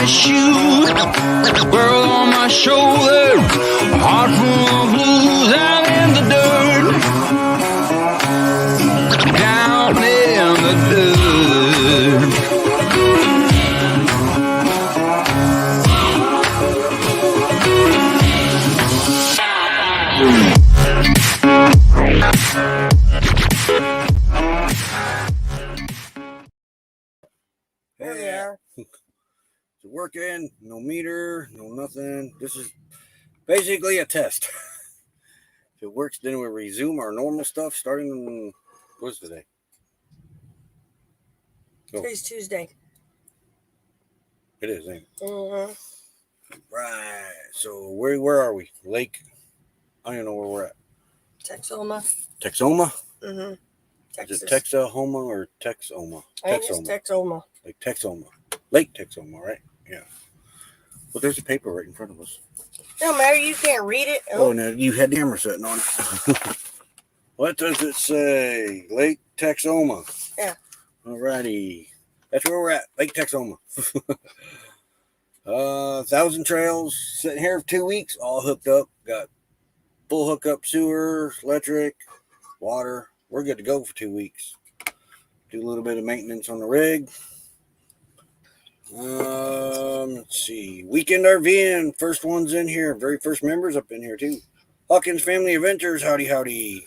my shoe, world on my shoulder, heart full of blues out in the dirt, down in the dirt. There we are. It's working, no meter, no nothing. This is basically a test. If it works, then we'll resume our normal stuff starting, what's today? Today's Tuesday. It is, ain't it? Mm-hmm. Right. So where are we? Lake? I don't even know where we're at. Texoma. Texoma? Mm-hmm. Texas. Is it Texahoma or Texoma? I think it's Texoma. Like Texoma. Lake Texoma, right? Yeah. Well, there's a paper right in front of us. No matter, you can't read it. Oh, no, you had the camera sitting on it. What does it say? Lake Texoma. Yeah. Alrighty. That's where we're at. Lake Texoma. 1,000 trails. Sitting here for 2 weeks. All hooked up. Got full hookup sewer, electric, water. We're good to go for 2 weeks. Do a little bit of maintenance on the rig. Let's see. Weekend RVing. First ones in here. Very first members up in here too. Hawkins Family Adventures. Howdy, howdy.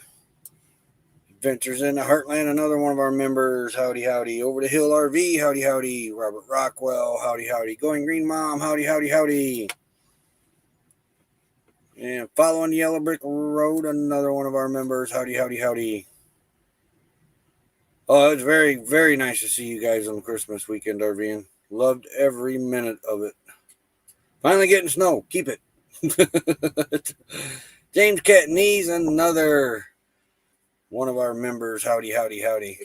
Adventures in the Heartland. Another one of our members. Howdy, howdy. Over the Hill RV. Howdy, howdy. Robert Rockwell. Howdy, howdy. Going Green Mom. Howdy, howdy, howdy. And Following the Yellow Brick Road. Another one of our members. Howdy, howdy, howdy. Oh, it's very, very nice to see you guys on Christmas weekend RVing. Loved every minute of it. Finally getting snow. Keep it. James Catanese, another one of our members. Howdy, howdy, howdy.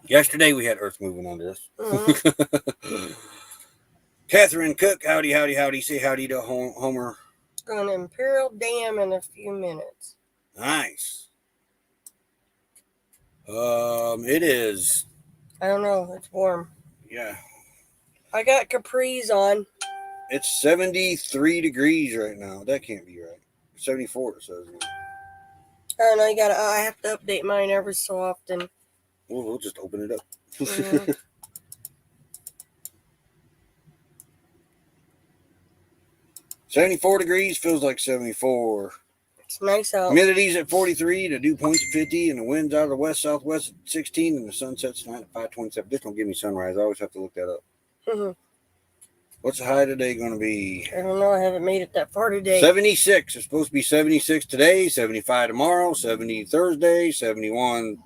Yesterday we had earth moving under us. Mm-hmm. Catherine Cook. Howdy, howdy, howdy. Say howdy to Homer. Going to Imperial Dam in a few minutes. Nice. It is. I don't know. It's warm. Yeah. I got capris on. It's 73 degrees right now. That can't be right. 74 it says. I don't know. I have to update mine every so often. Well, we'll just open it up. Mm-hmm. 74 degrees feels like 74. It's nice out. Humidity's at 43, the dew point's at 50, and the wind's out of the west-southwest at 16, and the sun sets tonight at 5:27. This don't give me sunrise. I always have to look that up. Mm-hmm. What's the high today going to be? I don't know. I haven't made it that far today. 76. It's supposed to be 76 today, 75 tomorrow, 70 Thursday, 71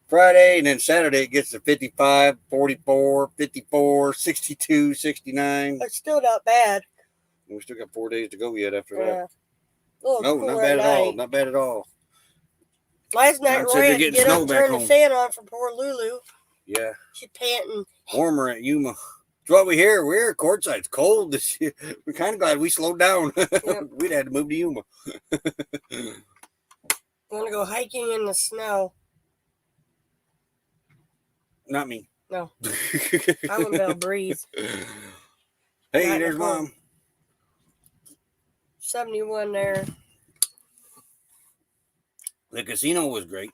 Friday, and then Saturday it gets to 55, 44, 54, 62, 69. It's still not bad. We still got 4 days to go yet after that. No, not bad at all. Not bad at all. Last night, Roy had to get up and turn the fan on for poor Lulu. Yeah. She's panting. Warmer at Yuma. That's what we hear. We're here courtside. It's cold this year. We're kind of glad we slowed down. Yep. We'd had to move to Yuma. Want to go hiking in the snow? Not me. No. I wouldn't be able to breathe. Hey, not there's Mom. 71 there. The casino was great.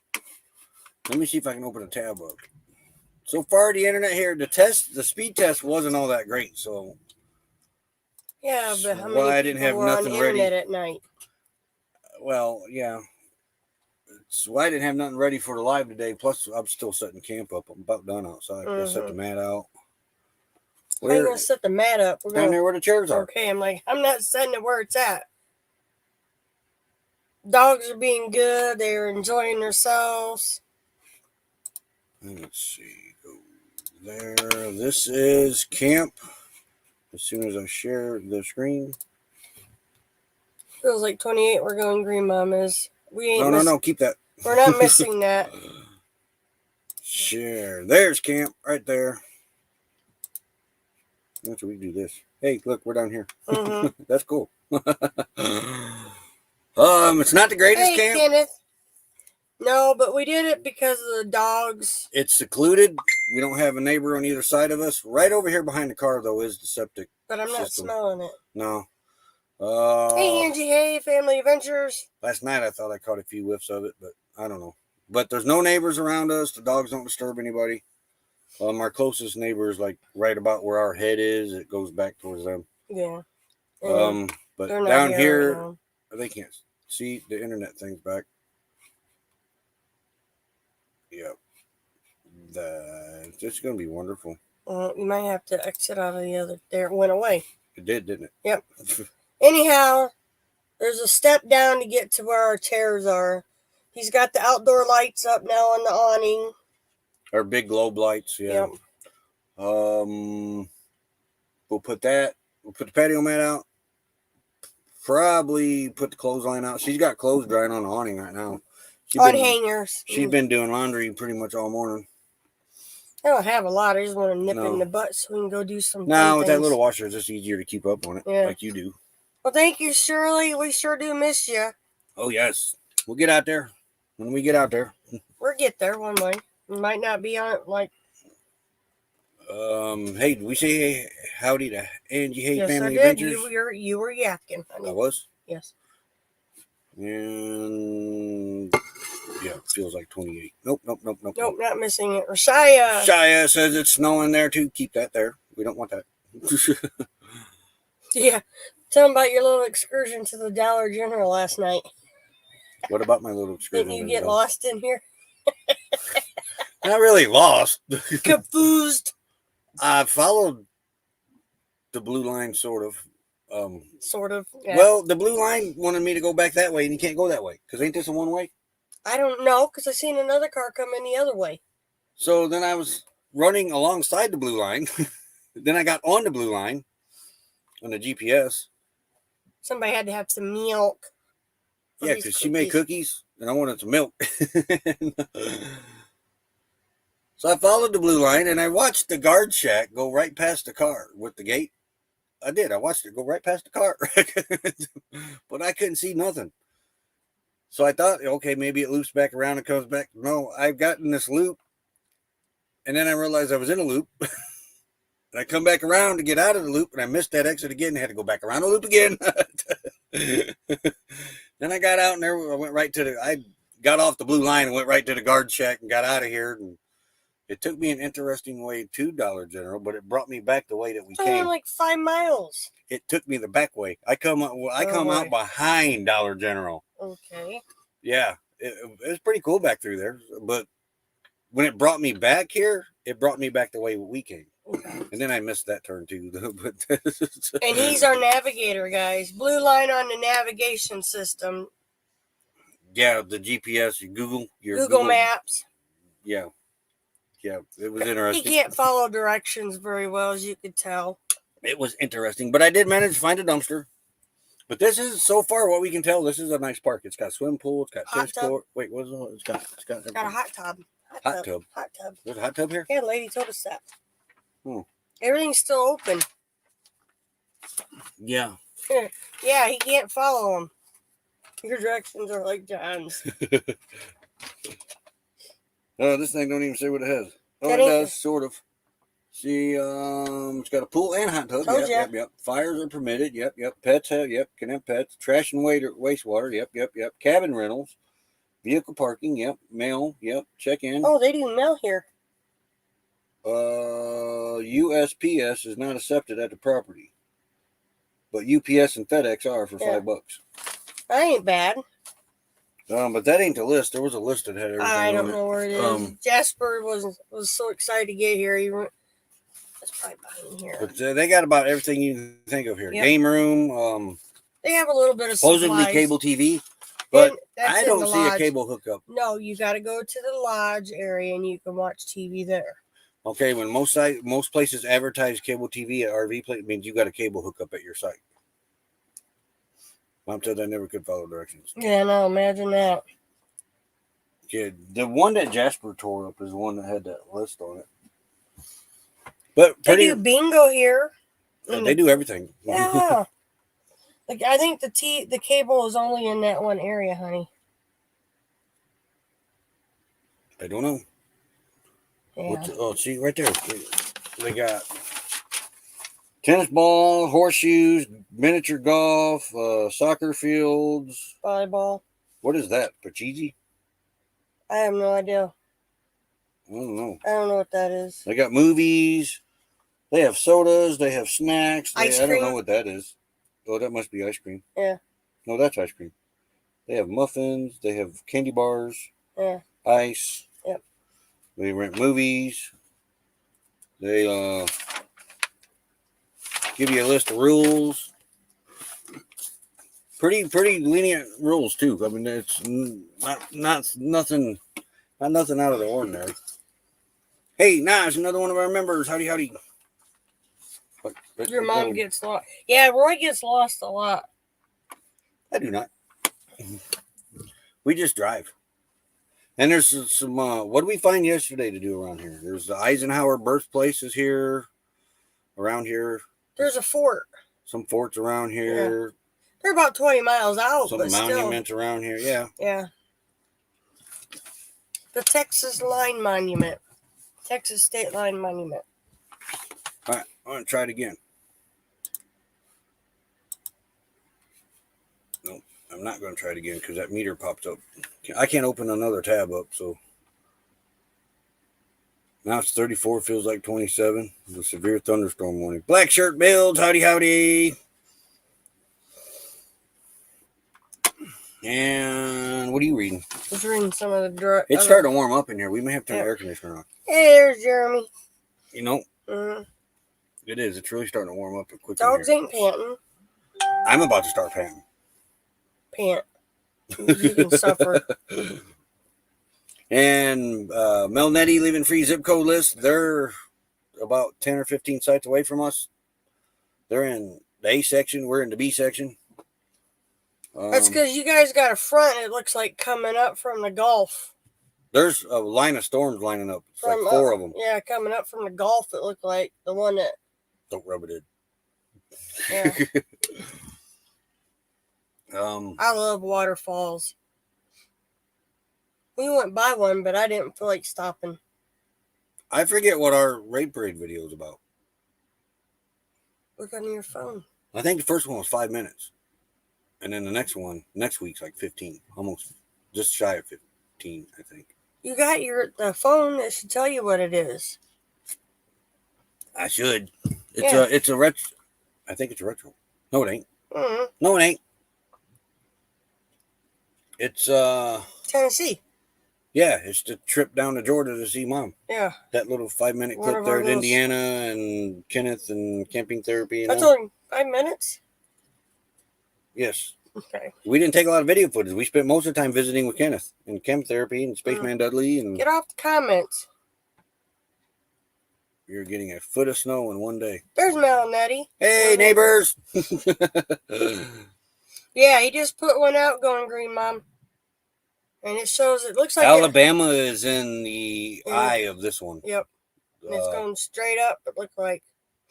Let me see if I can open a tab up. So far, the internet here, the speed test wasn't all that great. So yeah, but how many I didn't have nothing ready at night? Well, yeah. So I didn't have nothing ready for the live today. Plus, I'm still setting camp up. I'm about done outside. I set the mat out. How are you going to set the mat up? We're down there where the chairs are. Okay, I'm not setting it where it's at. Dogs are being good. They're enjoying themselves. Let's see. Go there. This is camp. As soon as I share the screen. Feels like 28. We're going Green Mom is. We ain't. No. Keep that. We're not missing that. Share. There's camp right there. After we do this. Hey, look, we're down here. Mm-hmm. That's cool. It's not the greatest camp. Kenneth. No, but we did it because of the dogs. It's secluded. We don't have a neighbor on either side of us. Right over here behind the car, though, is the septic But I'm not system. smelling it. No. Hey, Angie. Hey, Family Adventures. Last night I thought I caught a few whiffs of it, but I don't know. But there's no neighbors around us. The dogs don't disturb anybody. Our closest neighbor is like right about where our head is. It goes back towards them. Yeah. But down here, right, they can't see the internet thing's back. Yep. It's going to be wonderful. You might have to exit out of the other. There, it went away. It did, didn't it? Yep. Anyhow, there's a step down to get to where our chairs are. He's got the outdoor lights up now on the awning. Our big globe lights, yeah. Yep. We'll put that. We'll put the patio mat out. Probably put the clothesline out. She's got clothes drying on the awning right now. Hangers. She's been doing laundry pretty much all morning. I don't have a lot. I just want to nip in the butt so we can go do some. No, with that little washer, it's just easier to keep up on it, like you do. Well, thank you, Shirley. We sure do miss you. Oh, yes. We'll get out there. When we get out there. We'll get there one way. We might not be on it like. Hey, did we say howdy to Angie Hay Family Adventures? Yes, I did. You were yakking, honey. I was? Yes. And yeah, it feels like 28. Nope. Nope, not missing it. Rashaya. Shia says it's snowing there too. Keep that there. We don't want that. Yeah. Tell them about your little excursion to the Dollar General last night. What about my little excursion? Didn't you get lost in here? Not really lost. Confused. I followed the blue line, sort of. Sort of. Yeah. Well, the blue line wanted me to go back that way, and you can't go that way because ain't this a one way? I don't know because I seen another car come in the other way. So then I was running alongside the blue line. Then I got on the blue line on the GPS. Somebody had to have some milk. Yeah, because she made cookies, and I wanted some milk. So I followed the blue line, and I watched the guard shack go right past the car with the gate. I did. I watched it go right past the car. But I couldn't see nothing. So I thought, okay, maybe it loops back around and comes back. No, I've gotten this loop. And then I realized I was in a loop. And I come back around to get out of the loop, and I missed that exit again. I had to go back around the loop again. Then I got out, and I went right to I got off the blue line and went right to the guard shack and got out of here. And it took me an interesting way to Dollar General, but it brought me back the way that we came. Like 5 miles. It took me the back way. I come out behind Dollar General. Okay. Yeah, it was pretty cool back through there. But when it brought me back here, it brought me back the way we came. And then I missed that turn too. And he's our navigator, guys. Blue line on the navigation system. Yeah, the GPS, your Google Maps. Yeah. Yeah, it was interesting. He can't follow directions very well, as you could tell. It was interesting, but I did manage to find a dumpster. But this is, so far, what we can tell, this is a nice park. It's got a swim pool. It's got tennis court. Wait, what is it? It's got a hot tub. Hot tub. There's a hot tub here? Yeah, the lady told us that. Everything's still open. Yeah. Yeah, he can't follow them. Your directions are like John's. Oh, this thing don't even say what it has. Oh, it does, sort of. See, it's got a pool and a hot tub. Yep. Fires are permitted. Yep. Pets can have pets. Trash and wastewater. Yep. Cabin rentals. Vehicle parking. Yep. Mail. Yep. Check in. Oh, they do mail here. USPS is not accepted at the property, but UPS and FedEx are for $5. That ain't bad. But that ain't the list. There was a list that had everything. I don't know where it is. Jasper was so excited to get here. That's probably behind here. But they got about everything you can think of here. Yep. Game room. They have a little bit of supposedly supplies. Cable TV, but I don't see a cable hookup. No, you got to go to the lodge area and you can watch TV there. Okay, when most places advertise cable TV at RV place, it means you got a cable hookup at your site. Mom said I never could follow directions. Yeah, no, imagine that. Yeah, the one that Jasper tore up is the one that had that list on it. But they do bingo here. They do everything. Yeah. I think the cable is only in that one area, honey. I don't know. Yeah. Oh, see right there. They got tennis ball, horseshoes, miniature golf, soccer fields. Volleyball. What is that? Pachisi? I have no idea. I don't know. I don't know what that is. They got movies. They have sodas. They have snacks. Ice I don't cream. know what that is. Oh, that must be ice cream. Yeah. No, that's ice cream. They have muffins. They have candy bars. Yeah. Ice. Yep. They rent movies. They give you a list of rules. Pretty lenient rules too. I mean, it's not nothing out of the ordinary. Hey, Naj, another one of our members. Howdy. Your mom gets lost. Yeah, Roy gets lost a lot. I do not. We just drive. And there's some, what did we find yesterday to do around here? There's the Eisenhower birthplace is here, around here. There's a fort. Some forts around here. Yeah. They're about 20 miles out, Some but monuments still. around here, yeah. Yeah. The Texas Line Monument. Texas State Line Monument. All right, I'm going to try it again. No, I'm not going to try it again because that meter popped up. I can't open another tab up, so. Now it's 34, feels like 27. The severe thunderstorm warning. Black shirt builds, howdy. And what are you reading? Just reading some of the... It's starting to warm up in here. We may have to turn the air conditioner on. Hey, there's Jeremy. You know, Mm-hmm. It is. It's really starting to warm up quick. Dogs ain't panting. I'm about to start panting. Pant. You can suffer. And Melnetti leaving free zip code list. They're about 10 or 15 sites away from us. They're in the A section. We're in the B section. That's because you guys got a front, it looks like, coming up from the Gulf. There's a line of storms lining up. It's From like 4 of them. Yeah, coming up from the Gulf, it looked like. The one that... Don't rub it in. Yeah. I I love waterfalls. We went by one, but I didn't feel like stopping. I forget what our raid parade video is about. Look on your phone. I think the first one was 5 minutes. And then the next one, next week's like 15. Almost just shy of 15, I think. You got the phone that should tell you what it is. I should. It's a retro. I think it's a retro. No, it ain't. Mm-hmm. No, it ain't. It's Tennessee. yeah, it's the trip down to Georgia to see Mom. Yeah. That little 5-minute clip there at Indiana and Kenneth and camping therapy. That's only 5 minutes? Yes. Okay. We didn't take a lot of video footage. We spent most of the time visiting with Kenneth and camp therapy and Spaceman Dudley. And get off the comments. You're getting a foot of snow in one day. There's Melnetti. Hey, neighbors. Yeah, he just put one out going green, Mom. And it shows, it looks like Alabama is in the eye of this one. Yep. And it's going straight up, it looked like.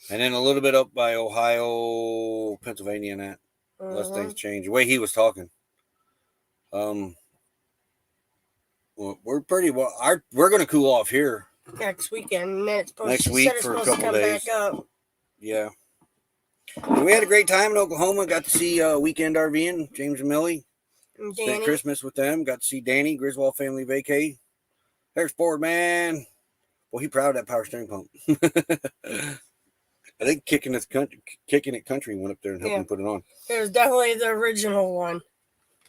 And then a little bit up by Ohio, Pennsylvania, and that. Unless things change. The way he was talking. Well, we're pretty well. We're going to cool off here next weekend. And then it's supposed, next week for a couple days. Back up. Yeah. And we had a great time in Oklahoma. Got to see Weekend RVing, James and Millie. Spent Christmas with them. Got to see Danny, Griswold family vacay. There's Ford, man. Well, he proud of that power steering pump. I think Kicking It Country went up there and helped him put it on. It was definitely the original one.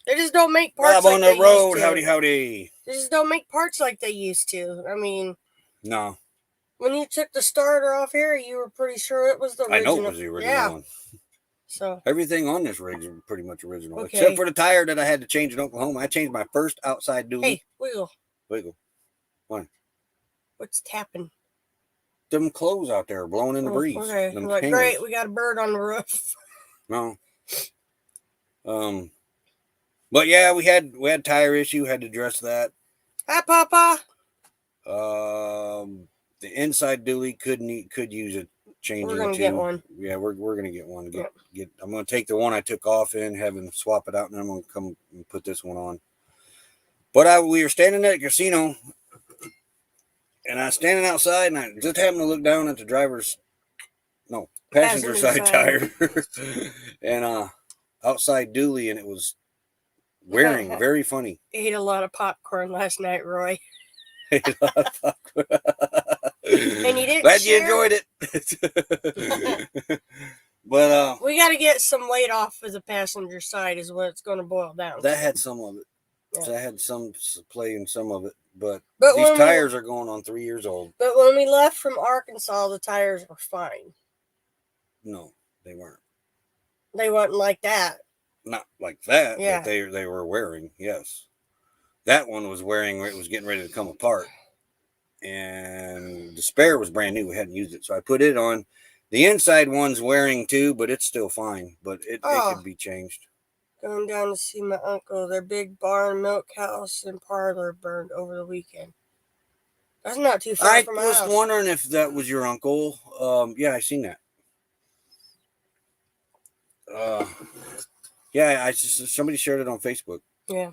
They just don't make parts like on the road, howdy. They just don't make parts like they used to. I mean, no. When you took the starter off here, you were pretty sure it was the original. I know it was the original one. So everything on this rig is pretty much original, except for the tire that I had to change in Oklahoma. I changed my first outside dually. Hey, wiggle. Why? What's tapping? Them clothes out there blowing in the breeze. Okay. Like, great, we got a bird on the roof. No. But yeah, we had tire issue. Had to address that. Hi, Papa. The inside dually could use a change. We're gonna get one. Yeah, we're gonna get one. I'm gonna take the one I took off and have him swap it out, and then I'm gonna come and put this one on. But we were standing at a casino And I was standing outside, and I just happened to look down at the passenger side tire, and outside dually, and it was wearing very funny. Ate a lot of popcorn last night, Roy. Ate a lot of popcorn. And you didn't Glad share? you enjoyed it. But we got to get some weight off of the passenger side is what it's going to boil down. That had some of it. Yeah. So I had some play in some of it, but But these tires are going on 3 years old. But when we left from Arkansas, the tires were fine. No, they weren't. They wasn't like that. Not like that, Yeah. but they were wearing, yes. That one was wearing, it was getting ready to come apart. And the spare was brand new. We hadn't used it. So I put it on. The inside one's wearing too, but it's still fine. But it could be changed. Going down to see my uncle. Their big barn, milk house, and parlor burned over the weekend. That's not too far from my house. I was wondering if that was your uncle. Yeah, I seen that. Yeah, somebody shared it on Facebook. Yeah.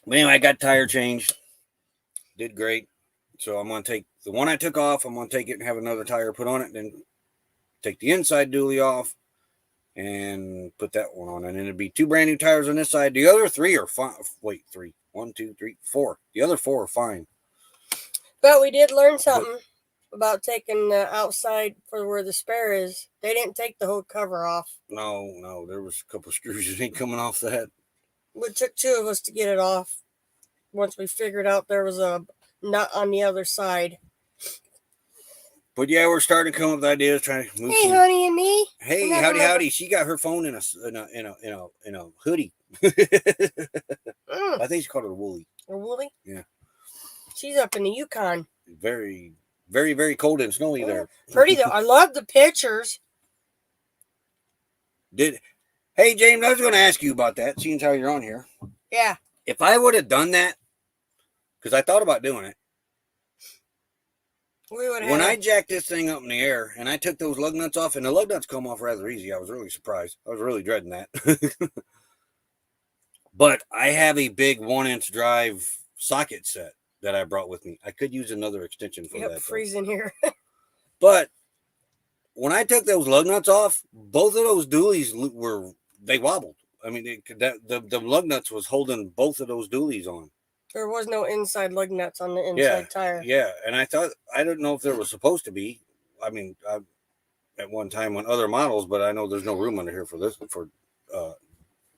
But anyway, I got tire changed. Did great. So I'm going to take the one I took off. I'm going to take it and have another tire put on it. Then take the inside dually off and put that one on. And then it'd be 2 brand new tires on this side. The other 3 are fine. Wait, 3. 1, 2, 3, 4. The other 4 are fine. But we did learn something about taking the outside for where the spare is. They didn't take the whole cover off. No. There was a couple of screws that ain't coming off that. It took 2 of us to get it off. Once we figured out there was a nut on the other side. But yeah, we're starting to come up with ideas, trying to move. Hey, honey, and me. Hey, howdy. She got her phone in a hoodie. I think she called it a woolly. A woolly? Yeah. She's up in the Yukon. Very, very, very cold and snowy there. Pretty though. I love the pictures. Hey, James, I was going to ask you about that, seeing how you're on here. Yeah. If I would have done that, because I thought about doing it, when I jacked this thing up in the air and I took those lug nuts off, and the lug nuts come off rather easy, I was really surprised. I was really dreading that. But I have a big 1-inch drive socket set that I brought with me. I could use another extension for that. Freezing here. But when I took those lug nuts off, both of those dualies they wobbled. I mean, the lug nuts was holding both of those dualies on. There was no inside lug nuts on the inside tire. Yeah, and I don't know if there was supposed to be. I mean, at one time on other models, but I know there's no room under here for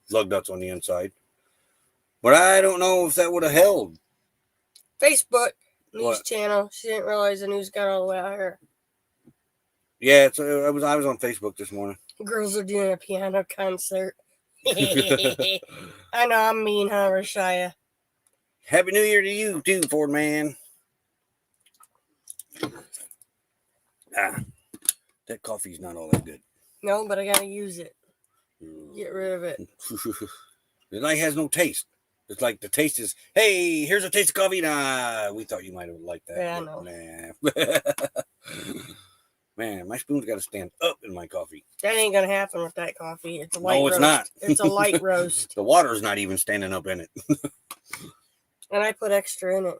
lug nuts on the inside. But I don't know if that would have held. Facebook news channel. She didn't realize the news got all the way out here. Yeah, I was on Facebook this morning. Girls are doing a piano concert. I know, I'm mean, huh, Rashaya? Happy New Year to you too, Ford man. That coffee's not all that good. No, but I gotta use it. Get rid of it. It like has no taste. It's like the taste is, hey, here's a taste of coffee. Nah, we thought you might have liked that. Yeah, I know. Nah. Man, my spoon's got to stand up in my coffee. That ain't gonna happen with that coffee. It's a light roast. No, it's not. It's a light roast. The water's not even standing up in it. And I put extra in it.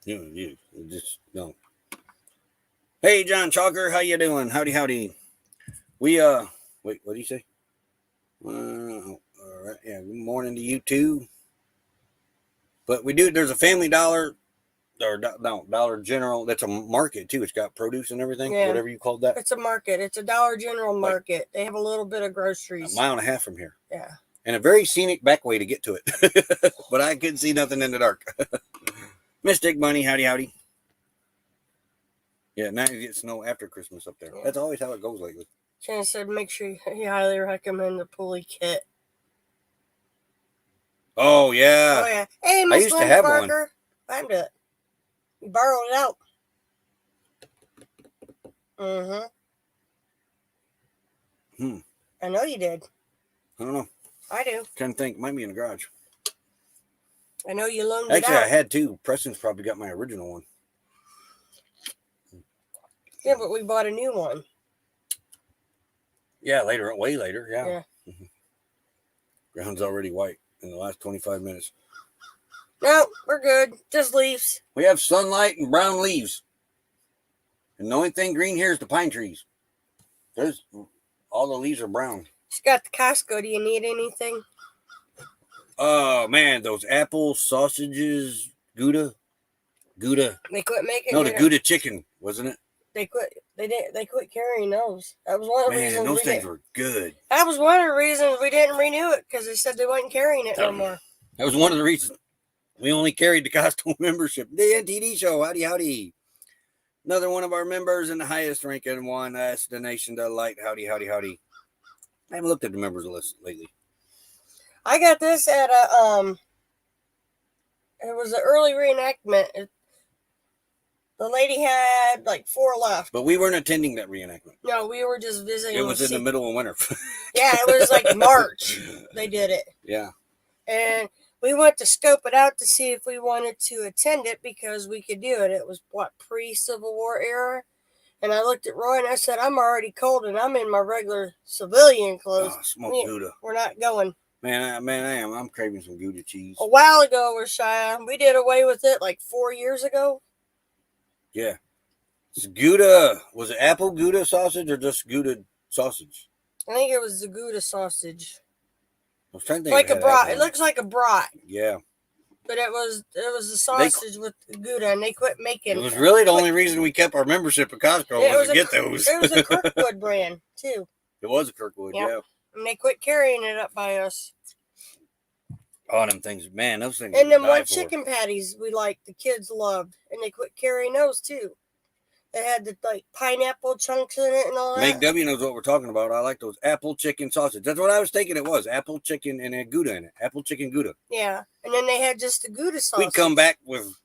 You just don't. Hey, John Chalker, how you doing? Howdy. We wait, what do you say? All right, yeah. Good morning to you too. But there's a Family Dollar or Dollar General. That's a market too. It's got produce and everything. Yeah. Whatever you called that. It's a market. It's a Dollar General market. They have a little bit of groceries. 1.5 miles from here. Yeah. And a very scenic back way to get to it. But I couldn't see nothing in the dark. Mystic Bunny, howdy. Yeah, now you get snow after Christmas up there. Yeah. That's always how it goes lately. Shannon said make sure you highly recommend the pulley kit. Oh, yeah. Oh, yeah. Hey, Miss used to have Parker. One. Find it. You borrowed it out. I know you did. I don't know. I do. Trying to think. Might be in the garage. I know you loaned it out. Actually, I had 2. Preston's probably got my original one. Yeah, but we bought a new one. Yeah, way later. Yeah. Ground's already white in the last 25 minutes. No, we're good. Just leaves. We have sunlight and brown leaves. And the only thing green here is the pine trees. All the leaves are brown. She's got the Costco. Do you need anything? Oh, man, those apple sausages, Gouda. They quit making. No, the Gouda chicken, wasn't it? They quit. They quit carrying those. That was one of the reasons. Man, those things were good. That was one of the reasons we didn't renew it, because they said they wasn't carrying it no more. That was one of the reasons. We only carried the Costco membership. The NTD show, howdy. Another one of our members in the highest ranking one. That's the Nation Delight. Howdy. I haven't looked at the members list lately. I got this at a it was an early reenactment. The lady had like 4 left. But we weren't attending that reenactment. No, we were just visiting. It was in the middle of winter. Yeah, it was like March. They did it. Yeah. And we went to scope it out to see if we wanted to attend it, because we could do it. It was pre-Civil War era. And I looked at Roy and I said, I'm already cold and I'm in my regular civilian clothes. Oh, smoke Gouda. We're not going. Man, I am. I'm craving some Gouda cheese. A while ago, Rashaya, we did away with it like 4 years ago. Yeah. It's Gouda. Was it apple Gouda sausage or just Gouda sausage? I think it was the Gouda sausage. I was trying to think. Like a brat. It looks like a brat. Yeah. But it was the sausage with Gouda, and they quit making it. It was really the only reason we kept our membership at Costco was to get those. It was a Kirkwood brand, too. It was a Kirkwood, yeah. And they quit carrying it up by us. Oh, them things, man, those things. And them one chicken patties we liked, the kids loved, and they quit carrying those too. They had the pineapple chunks in it and all that. Meg W knows what we're talking about. I like those apple chicken sausage. That's what I was thinking it was. Apple chicken and a Gouda in it. Apple chicken Gouda. Yeah. And then they had just the Gouda sausage. We'd come back with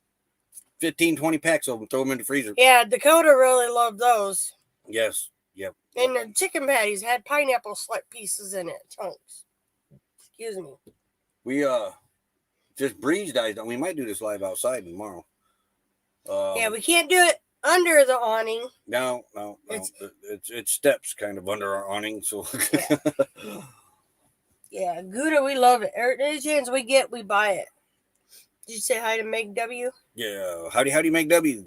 15, 20 packs of them, throw them in the freezer. Yeah, Dakota really loved those. Yes. Yep. And the chicken patties had pineapple slice pieces in it, chunks. Excuse me. We just breezed died. We might do this live outside tomorrow. Yeah, we can't do it under the awning. No. It's steps kind of under our awning. So yeah, Gouda, we love it. Any chance we get, we buy it. Did you say hi to Meg W? Yeah. Howdy, Meg W.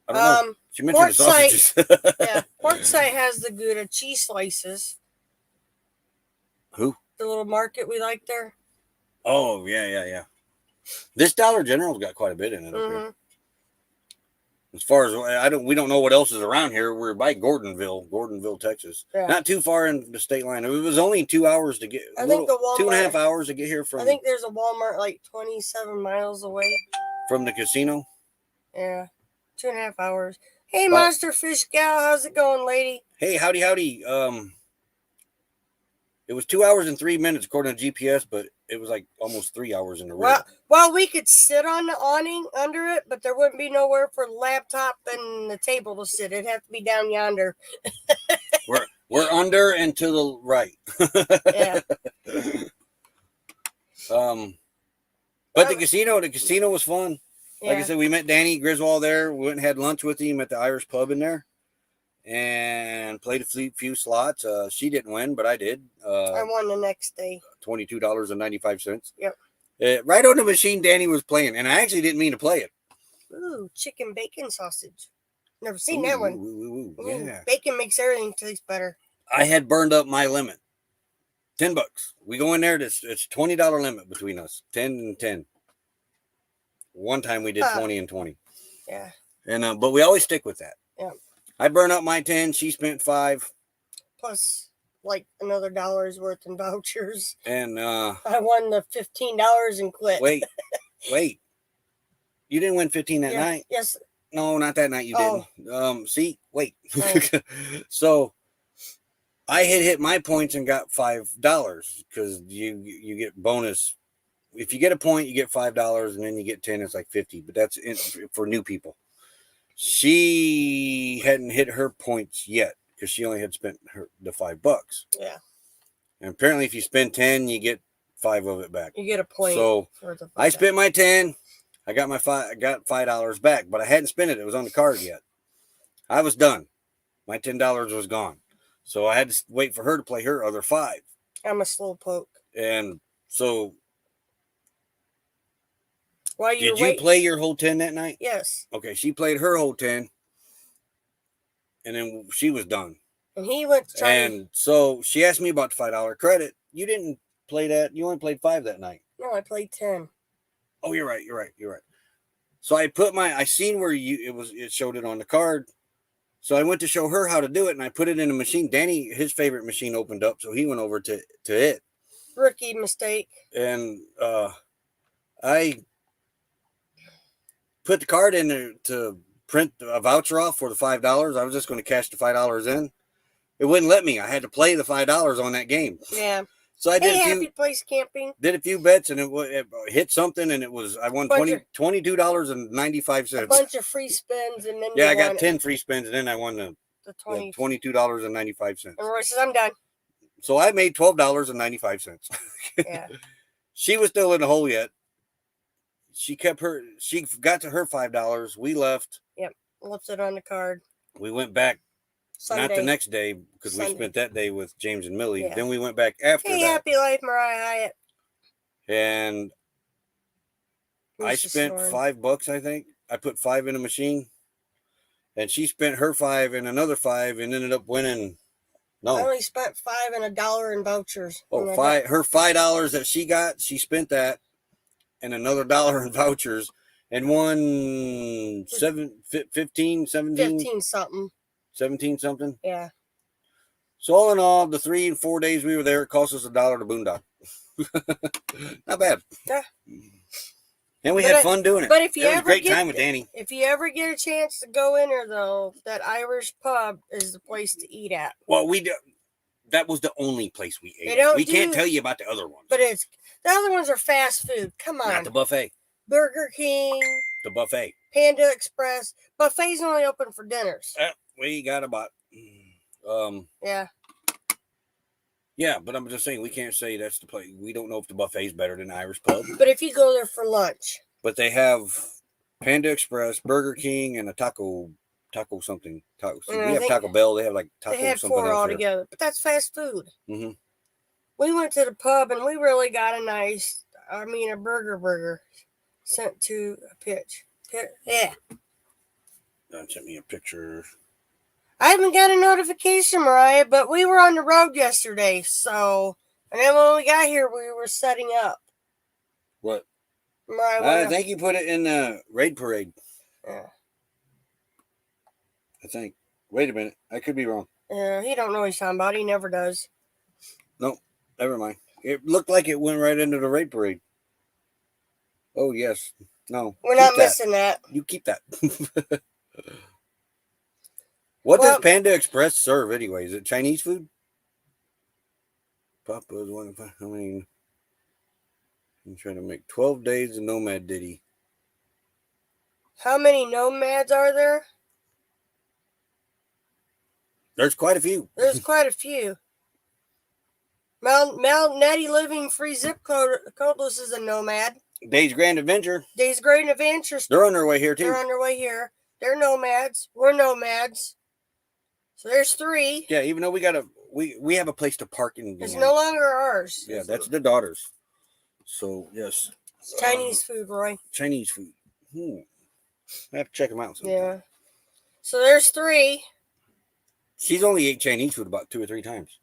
I don't know. She mentioned the sausages. Yeah, Quartzsite has the Gouda cheese slices. Who? The little market we like there. Oh, yeah. This Dollar General's got quite a bit in it up here. As far as we don't know what else is around here. We're by Gordonville, Texas. Yeah. Not too far in the state line. It was only 2 hours to get. I think the Walmart, 2.5 hours to get here from. I think there's a Walmart like 27 miles away from the casino. Yeah, 2.5 hours. Hey, Monster Fish Gal, how's it going, lady? Hey, howdy. It was 2 hours and 3 minutes according to GPS, but it was like almost 3 hours in the real. Well, we could sit on the awning under it, but there wouldn't be nowhere for the laptop and the table to sit. It'd have to be down yonder. we're under and to the right. Yeah. But the casino was fun. Yeah. Like I said, we met Danny Griswold there. We went and had lunch with him at the Irish pub in there. And played a few slots. She didn't win, but I did. I won the next day. $22.95. Yep. Right on the machine Danny was playing, and I actually didn't mean to play it. Ooh, chicken bacon sausage. Never seen that one. Ooh, yeah. Bacon makes everything taste better. I had burned up my limit. $10. We go in there. It's $20 limit between us. 10 and 10. One time we did 20 and 20. Yeah. And but we always stick with that. Yeah. I burned up my 10. She spent 5. Plus, like another $1 worth in vouchers. And I won the $15 and quit. Wait. You didn't win 15 that night? Yes. No, not that night. You didn't. See, wait. Oh. So I had hit my points and got $5 because you get bonus. If you get a point, you get $5, and then you get 10. It's like 50, but that's for new people. She hadn't hit her points yet because she only had spent the $5. Yeah. And apparently, if you spend 10, you get 5 of it back. You get a point. So I spent my 10. I got $5 back, but I hadn't spent it. It was on the card yet. I was done. My $10 was gone. So I had to wait for her to play her other 5. I'm a slow poke. And so, While you did you play your whole 10 that night? Yes. Okay, she played her whole 10, and then she was done. And he went to try. And so she asked me about the $5 credit. You didn't play that. You only played 5 that night. No, I played 10. Oh, you're right. So I seen where it showed it on the card. So I went to show her how to do it, and I put it in a machine. Danny, his favorite machine opened up, so he went over to it. Rookie mistake. And I put the card in there to print a voucher off for the $5. I was just going to cash the $5 in. It wouldn't let me. I had to play the $5 on that game. Yeah. So I did Happy Place Camping. Did a few bets, and it hit something, and I won $22.95. A bunch of free spins, and then I got 10 free spins, and then I won the $22.95. And Roy says, I'm done. So I made $12.95. Yeah. She was still in the hole yet. She got to her $5. We left. Yep. Left it on the card. We went back. Sunday. Not the next day, because we spent that day with James and Millie. Yeah. Then we went back after that. Happy Life, Mariah Hyatt. And I spent $5, I think. I put 5 in a machine. And she spent her 5 and another 5 and ended up winning. No. I only spent $5 and $1 in vouchers. Oh, her $5 that she got, she spent that and another $1 in vouchers and won 15 something. 17 something. Yeah. So all in all, the 3 and 4 days we were there, it cost us $1 to boondock. Not bad. Yeah. And we had fun doing it. But if you ever great time with Danny. If you ever get a chance to go in there, though, that Irish pub is the place to eat at. Well, that was the only place we ate. We can't tell you about the other ones. But the other ones are fast food. Come on. Not the buffet. Burger King. The buffet. Panda Express. Buffet's only open for dinners. We got about yeah. Yeah, but I'm just saying we can't say that's the place. We don't know if the buffet's better than the Irish pub. But if you go there for lunch. But they have Panda Express, Burger King, and a taco something. We have Taco Bell. They have like taco they had something 4 else altogether. But that's fast food. Mm-hmm. We went to the pub and we really got a burger sent to a pitch. Yeah. Sent me a picture. I haven't got a notification, Mariah, but we were on the road yesterday, so... And then when we got here, we were setting up. What? Mariah, I think you put it in the raid parade. Yeah. I think. Wait a minute. I could be wrong. Yeah, he don't know what he's talking about. He never does. No, never mind. It looked like it went right into the raid parade. Oh, yes. No. We're not missing that. You keep that. What does Panda Express serve anyway? Is it Chinese food? Papa's one. I'm trying to make 12 days of Nomad Ditty. How many nomads are there? There's quite a few. There's quite a few. Mount Natty Living Free Zip Codeless is a nomad. Days Grand Adventure. Days Grand Adventure. They're on their way here too. They're on their way here. They're nomads. We're nomads. So there's 3. Yeah, even though we have a place to park in. It's no longer ours. Yeah, that's the daughters. So yes. It's Chinese food, Roy. Chinese food. I have to check them out sometime. Yeah. So there's 3. She's only ate Chinese food about 2 or 3 times.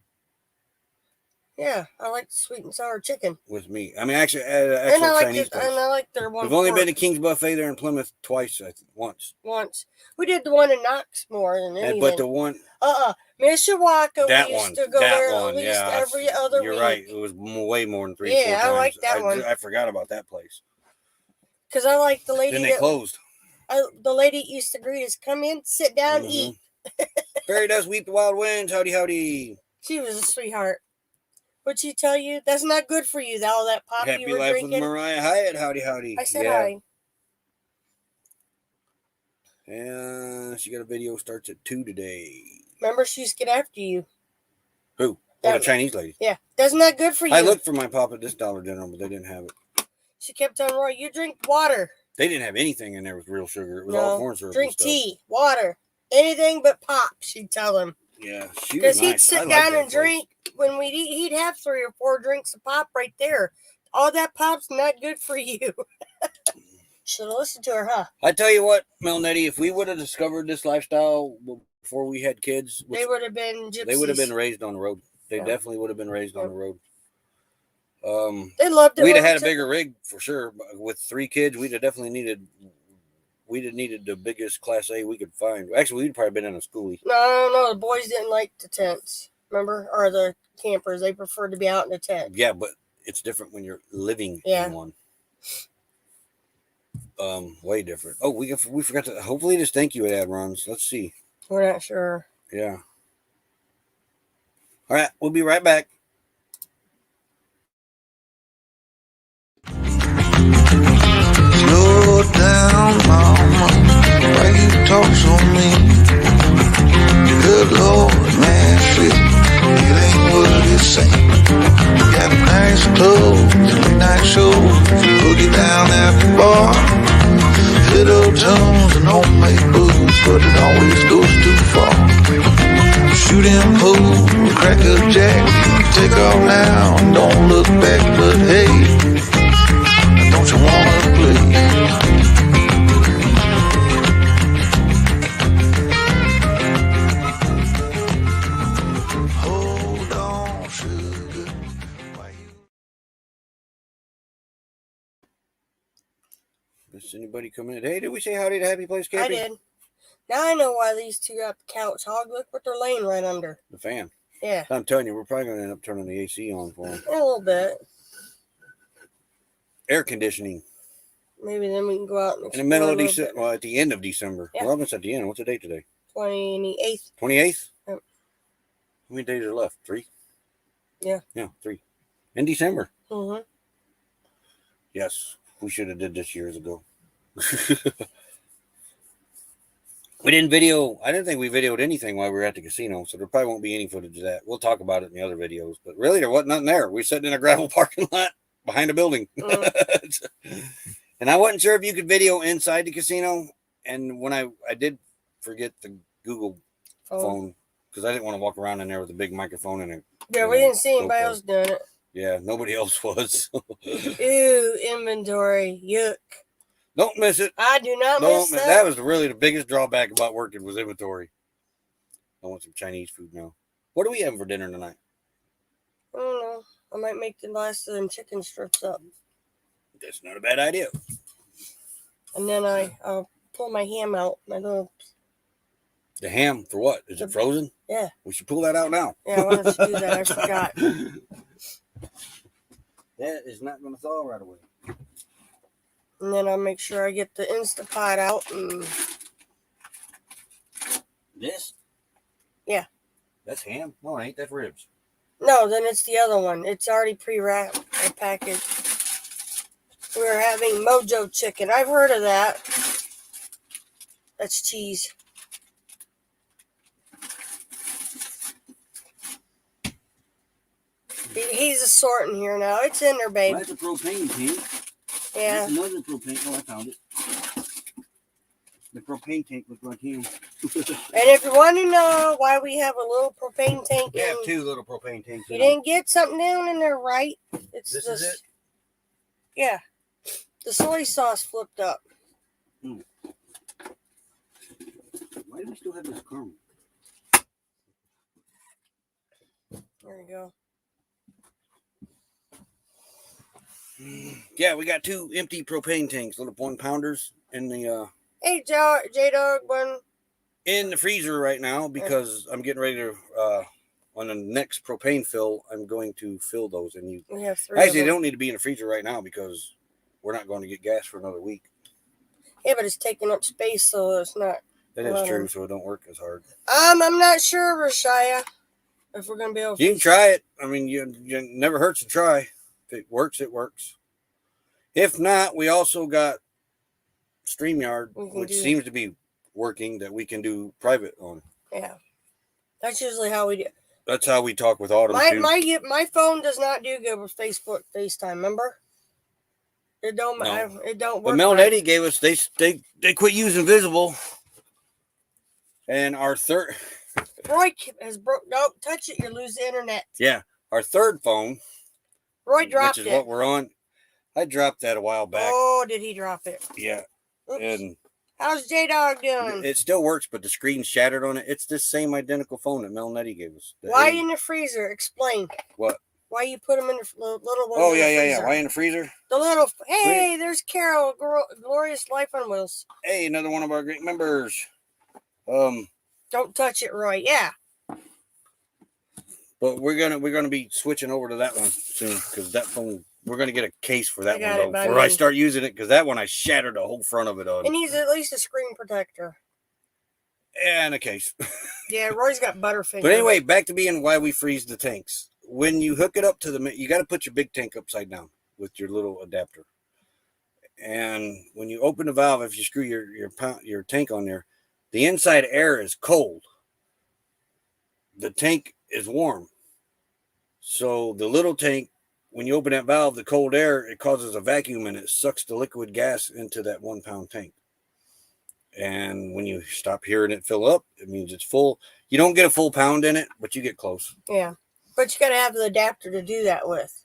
Yeah, I like the sweet and sour chicken. With me. I mean, actually Chinese place. And I like their one. We've only been to King's Buffet there in Plymouth twice, once. We did the one in Knox more than anything. But the one... Mishawaka, that we used one, to go there one, at least yeah, every other week. You're right. It was way more than 3 or 4 times. Yeah, I like that one. I forgot about that place. Because I like the lady Then they closed. The lady used to greet us, come in, sit down, eat. Fairy does weep the wild winds. Howdy, howdy. She was a sweetheart. What'd she tell you? That's not good for you, all that pop Happy you were life drinking. with Mariah Hyatt. Howdy, howdy. I said hi. And she got a video starts at 2 today. Remember, she used to get after you. Who? The Chinese lady. Yeah. That's not good for you. I looked for my pop at this Dollar General, but they didn't have it. She kept telling Roy, you drink water. They didn't have anything in there with real sugar. It was all corn syrup. Drink tea, water, anything but pop, she'd tell him. Yeah, because he'd sit down and drink, when we'd eat, he'd have 3 or 4 drinks of pop right there. All that pop's not good for you. Should have listened to her, huh? I tell you what, Melnetti, if we would have discovered this lifestyle before we had kids, They would have been gypsies. they would have been raised on the road. They Yeah. definitely would have been raised on the road. They loved it. We'd when have we had a took bigger them. rig for sure. But with 3 kids, we'd have definitely needed. We'd have needed the biggest Class A we could find. Actually, we'd probably been in a schoolie. No. The boys didn't like the tents. Remember, or the campers. They preferred to be out in the tent. Yeah, but it's different when you're living Yeah. in one. Way different. Oh, we forgot to. Hopefully, this thank you ad runs. Let's see. We're not sure. Yeah. All right, we'll be right back. Slow down, mama, why you talk so mean? Good Lord, man, shit, it ain't what it seems. Got nice clothes and nice shows, boogie down at the bar. Little tunes and homemade booze, but it always goes too far. Shooting pool, crack a jack, take off now and don't look back, but hey, don't you wanna play? Hold on, sugar. Why you Is anybody coming in? Hey, did we say howdy to Happy Place Camping? I did. Now I know why these 2 got the couch hog. Look what they're laying right under. The fan. Yeah, I'm telling you, we're probably going to end up turning the AC on for them. a little bit. Air conditioning. Maybe then we can go out and In the middle of explore a little December. bit. Well, at the end of December. Yeah. We're almost at the end. What's the date today? 28th. 28th? Yep. How many days are left? 3? Yeah. Yeah, 3. In December. Mm-hmm. Yes. We should have did this years ago. We didn't video. I didn't think we videoed anything while we were at the casino, so there probably won't be any footage of that. We'll talk about it in the other videos. But really, there wasn't nothing there. We were sitting in a gravel parking lot behind a building. And I wasn't sure if you could video inside the casino. And when I did forget the Google phone, because I didn't want to walk around in there with a big microphone and a Yeah, we didn't see anybody GoPro. else doing it. Yeah, nobody else was. Ew, inventory. Yuck. Don't miss it. I do not Don't miss miss. that. That was really the biggest drawback about working was inventory. I want some Chinese food now. What are we having for dinner tonight? I don't know. I might make the last of them chicken strips up. That's not a bad idea. And then I'll pull my ham out. My little, The ham for what? Is it frozen? yeah. We should pull that out now. Yeah, I wanted to do that. I forgot. That is not going to thaw right away. And then I'll make sure I get the Instapot out. And This? Yeah. That's ham? No, it ain't. That's ribs. no, then it's the other one. It's already pre-wrapped and packaged. We're having Mojo chicken. I've heard of that. That's cheese. He's assorting here now. It's in there, babe. Well, that's a propane tank. Yeah. That's another propane. Oh, I found it. The propane tank looks like him. And if you want to know why we have a little propane tank, We have in, 2 little propane tanks. you didn't get something down in there right. It's This just, is it? yeah. The soy sauce flipped up. Why do we still have this caramel? There you go. Yeah, we got 2 empty propane tanks, little 1-pounders in the Hey, J-Dog, one. in the freezer right now because I'm getting ready to on the next propane fill. I'm going to fill those, and you We have 3 actually of they them. don't need to be in the freezer right now because we're not going to get gas for another week. Yeah, but it's taking up space, so it's not. That is true, so it don't work as hard. I'm not sure, Rashaya, if we're gonna be able. You can try it. I mean, you never hurts to try. If it works, it works. If not, we also got StreamYard, which seems to be working, that we can do private on. Yeah, that's usually how we do. That's how we talk with Autumn too. My phone does not do good with Facebook FaceTime. Remember? It don't. No. It don't But work. Mel and right. Eddie gave us they quit using Visible, and our third Roy has broke. Don't touch it. You lose the internet. Yeah, our third phone, Roy dropped which it. is what we're on. I dropped that a while back. Oh, did he drop it? Yeah, Oops. and How's J-Dog doing? it still works, but the screen's shattered on it. It's this same identical phone that Mel Nettie gave us. Why in the freezer? Explain. What? Why you put them in the little one? Oh, yeah. Why in the freezer? The little. Hey, there's Carol. Glorious Life on Wheels. Hey, another one of our great members. Don't touch it, Roy. Yeah. But we're gonna be switching over to that one soon because that phone. We're gonna get a case for that one though before I start using it because that one I shattered the whole front of it on. It needs at least a screen protector. And a case. Yeah, Roy's got Butterfinger. But anyway, back to being why we freeze the tanks. When you hook it up to you got to put your big tank upside down with your little adapter. And when you open the valve, if you screw your tank on there, the inside air is cold. The tank is warm. So the little tank, when you open that valve, the cold air, it causes a vacuum and it sucks the liquid gas into that 1 pound tank. And when you stop hearing it fill up, it means it's full. You don't get a full pound in it, but you get close. Yeah. But you got to have the adapter to do that with.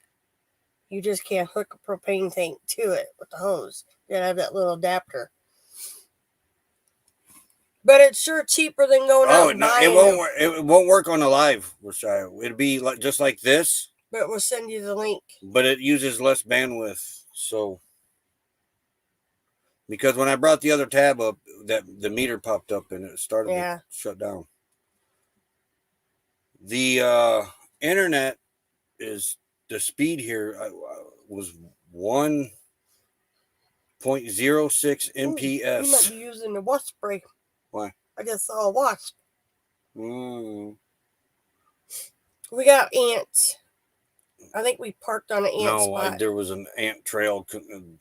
You just can't hook a propane tank to it with the hose. You got to have that little adapter. But it's sure cheaper than going out and buying it won't work on the live. It'll be just like this. But we'll send you the link. But it uses less bandwidth. So, because when I brought the other tab up, the meter popped up and it started to shut down. The internet is the speed here was 1.06 MPS. You might be using the wasp spray. Why? I just saw a wasp. Mm. We got ants. I think we parked on an ant spot. There was an ant trail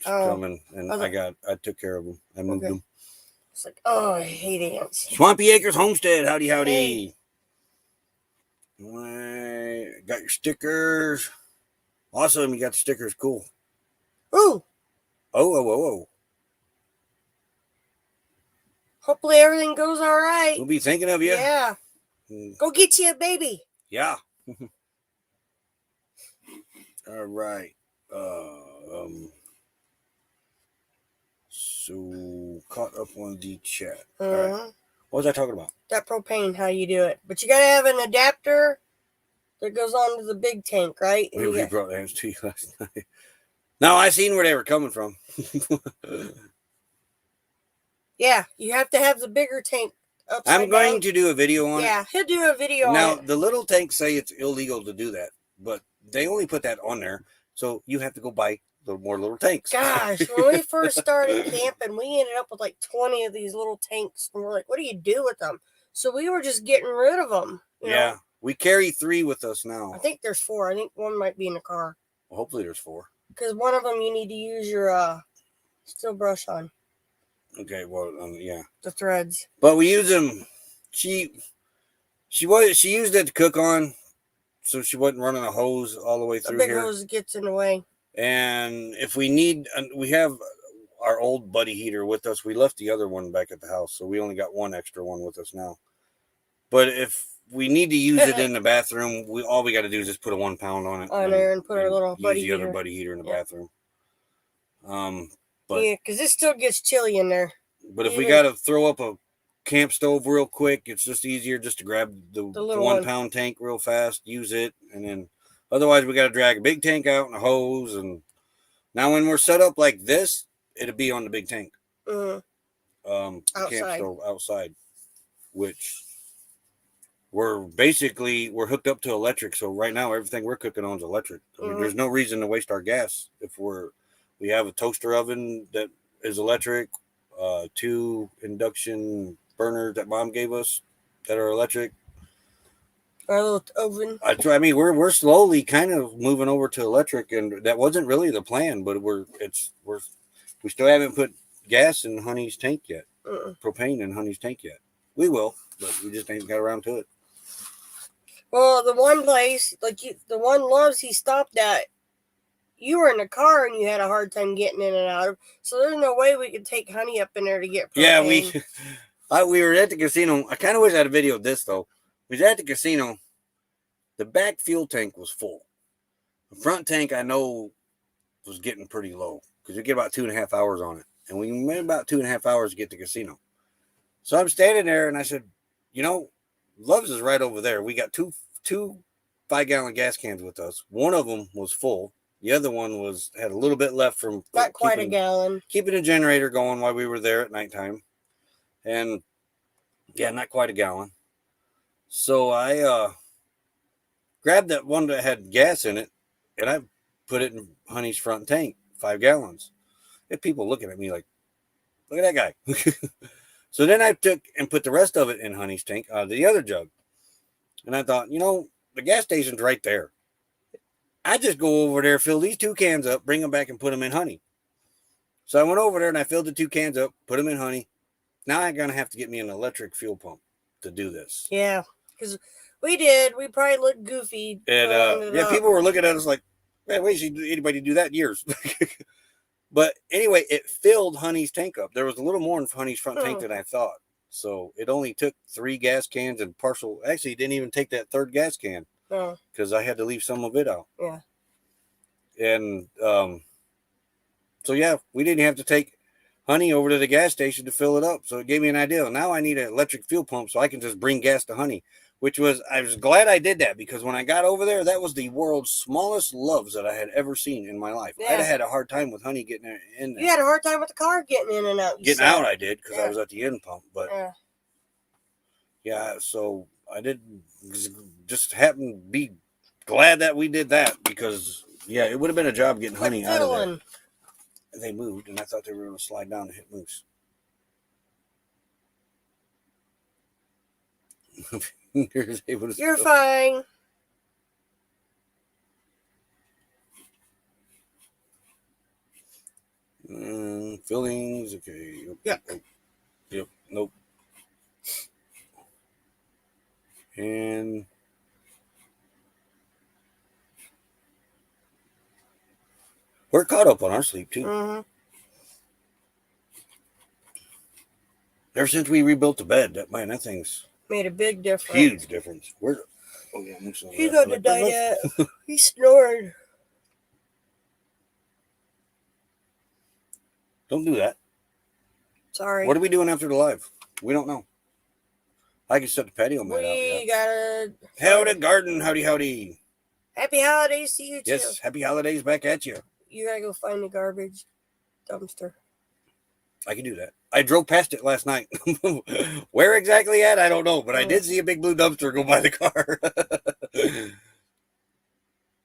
coming, and I took care of them. I moved them. It's like, oh, I hate ants. Swampy Acres Homestead, howdy. Hey. Got your stickers. Awesome, you got the stickers. Cool. Ooh. Oh. Hopefully everything goes all right. We'll be thinking of you. Yeah. Go get you a baby. Yeah. All right. So caught up on the chat. All right. What was I talking about? That propane, how you do it. But you got to have an adapter that goes onto the big tank, right? And we brought those to you last night. No, I seen where they were coming from. Yeah, you have to have the bigger tank upside I'm going to do a video on it. Yeah, he'll do a video now, on it. The little tanks say it's illegal to do that, but they only put that on there, so you have to go buy more little tanks. Gosh, when we first started camping, we ended up with like 20 of these little tanks, and we're like, what do you do with them? So we were just getting rid of them. You know? We carry 3 with us now. I think there's 4. I think one might be in the car. Well, hopefully there's 4. Because one of them you need to use your steel brush on. Okay, well, yeah. The threads. But we use them. She used it to cook on, so she wasn't running a hose all the way through here. The big hose gets in the way. And if we need, we have our old buddy heater with us. We left the other one back at the house, so we only got one extra one with us now. But if we need to use it in the bathroom, all we got to do is just put a 1 pound on it. On there and put our little buddy heater. Use the other buddy heater in the bathroom. But, yeah, because it still gets chilly in there. But if we got to throw up a camp stove real quick, it's just easier just to grab the 1 pound tank real fast, use it, and then otherwise we got to drag a big tank out and a hose. And now when we're set up like this, it'll be on the big tank. Mm-hmm. The camp stove outside, which we're hooked up to electric. So right now everything we're cooking on is electric. I mean, there's no reason to waste our gas if we have a toaster oven that is electric, 2 induction burners that Mom gave us that are electric. Our little oven. I mean, we're slowly kind of moving over to electric, and that wasn't really the plan. But we still haven't put gas in Honey's tank yet, propane in Honey's tank yet. We will, but we just ain't got around to it. Well, the one place, the one Loves he stopped at, you were in the car and you had a hard time getting in and out of. So there's no way we could take Honey up in there to get propane. Yeah, we were at the casino. I kind of wish I had a video of this though. We was at the casino. The back fuel tank was full. The front tank, I know, was getting pretty low because we get about 2.5 hours on it. And we went about 2.5 hours to get to the casino. So I'm standing there and I said, Love's is right over there. We got two 5-gallon gas cans with us. One of them was full. The other one had a little bit left from Not quite a gallon. Keeping the generator going while we were there at nighttime. And yeah, not quite a gallon. So I grabbed that one that had gas in it and I put it in Honey's front tank, 5 gallons. And people looking at me like, look at that guy. So then I took and put the rest of it in Honey's tank out of the other jug. And I thought, the gas station's right there. I just go over there, fill these 2 cans up, bring them back and put them in Honey. So I went over there and I filled the 2 cans up, put them in Honey. Now I'm going to have to get me an electric fuel pump to do this. Yeah, because we did. We probably looked goofy. And people were looking at us like, man, wait, should anybody do that in years? But anyway, it filled Honey's tank up. There was a little more in Honey's front tank than I thought. So it only took 3 gas cans and partial. Actually, it didn't even take that 3rd gas can because I had to leave some of it out. Yeah. And so, yeah, we didn't have to take Honey over to the gas station to fill it up. So it gave me an idea. Now I need an electric fuel pump so I can just bring gas to Honey. I was glad I did that because when I got over there, that was the world's smallest Loves that I had ever seen in my life. Yeah. I'd had a hard time with Honey getting in there. You had a hard time with the car getting in and out. Getting out, I did because I was at the end pump. But so I did just happen to be glad that we did that because, it would have been a job getting Honey out of there. They moved, and I thought they were going to slide down and hit Moose. You're fine. Fillings, okay. Yep. Yep. Nope. And we're caught up on our sleep too. Mm-hmm. Ever since we rebuilt the bed, that thing's made a big difference. Huge difference. He got to die yet. He snored. Don't do that. Sorry. What are we doing after the live? We don't know. I can set the patio mat out. We gotta. Howdy, garden. Howdy. Happy holidays to you too. Yes, happy holidays back at you. You gotta go find the garbage dumpster. I can do that. I drove past it last night. Where exactly at? I don't know, but I did see a big blue dumpster go by the car.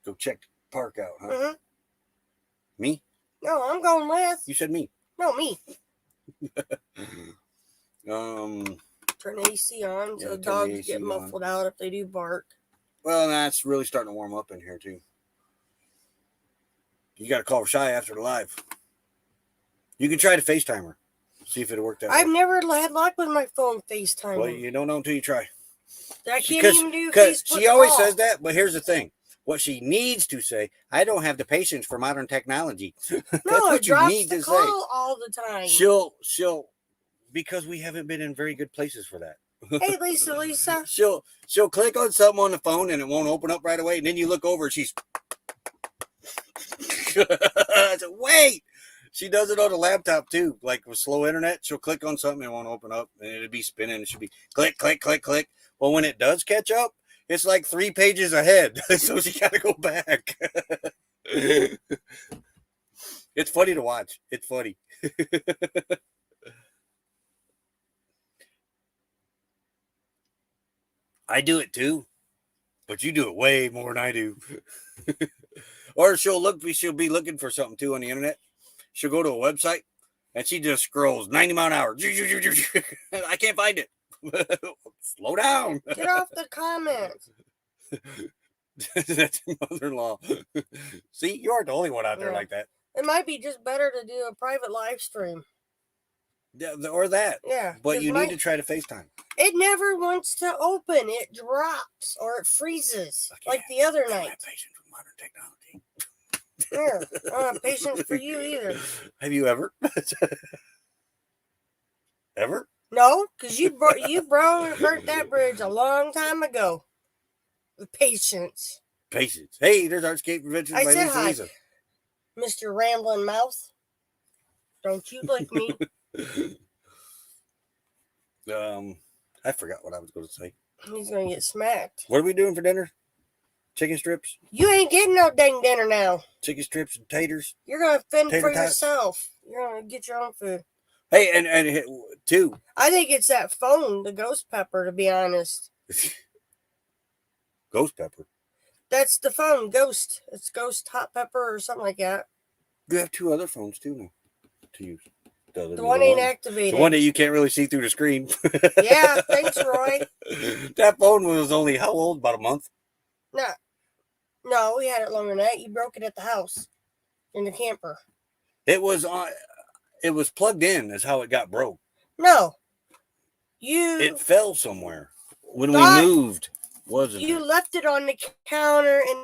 Go check the park out, huh? Mm-hmm. Me? No, I'm going with. You said me. No, me. Turn the AC on so the dogs get muffled out if they do bark. Well, that's really starting to warm up in here too. You got to call Shy after the live. You can try to FaceTime her. See if it'll work that I've way. never had luck with my phone FaceTime. Well, you don't know until you try. I can't even do Facebook. She always says that, but here's the thing. What she needs to say, I don't have the patience for modern technology. That's no, what it you drops need the to call say. all the time. She'll, because we haven't been in very good places for that. Hey, Lisa. She'll click on something on the phone and it won't open up right away. And then you look over and she's, I said, wait. She does it on the laptop too, like with slow internet. She'll click on something and it won't open up, and it'll be spinning. It should be click, click, click, click. Well, when it does catch up, it's like 3 pages ahead, so she got to go back. It's funny to watch. It's funny. I do it too, but you do it way more than I do. Or she'll be looking for something too on the internet. She'll go to a website and she just scrolls 90 mile an hour. I can't find it. Slow down. Get off the comments. That's your mother-in-law. See, you aren't the only one out there like that. It might be just better to do a private live stream. Yeah, or that. Yeah. But you need to try to FaceTime. It never wants to open. It drops or it freezes like the other night. I don't have patience with modern technology. Yeah, I don't have patience for you either. Have you ever? Ever? No, because you burnt that bridge a long time ago. With patience. Patience. Hey, there's Artscape Adventures I by said Lisa hi. Lisa. Mr. Rambling Mouth. Don't you lick me. I forgot what I was going to say. He's going to get smacked. What are we doing for dinner? Chicken strips? You ain't getting no dang dinner now. Chicken strips and taters? You're going to fend Tater for tots? yourself. You're going to get your own food. Hey, and two. I think it's that phone, the ghost pepper, to be honest. Ghost pepper. That's the phone, Ghost. It's Ghost Hot Pepper or something like that. You have two other phones too now to use. The one ain't activated. The one that you can't really see through the screen. Yeah, thanks, Roy. That phone was only how old? About a month? No, we had it longer than that. You broke it at the house in the camper. It was on. It was plugged in. Is how it got broke. No, It fell somewhere when we Thought moved. Wasn't you it? left it on the counter and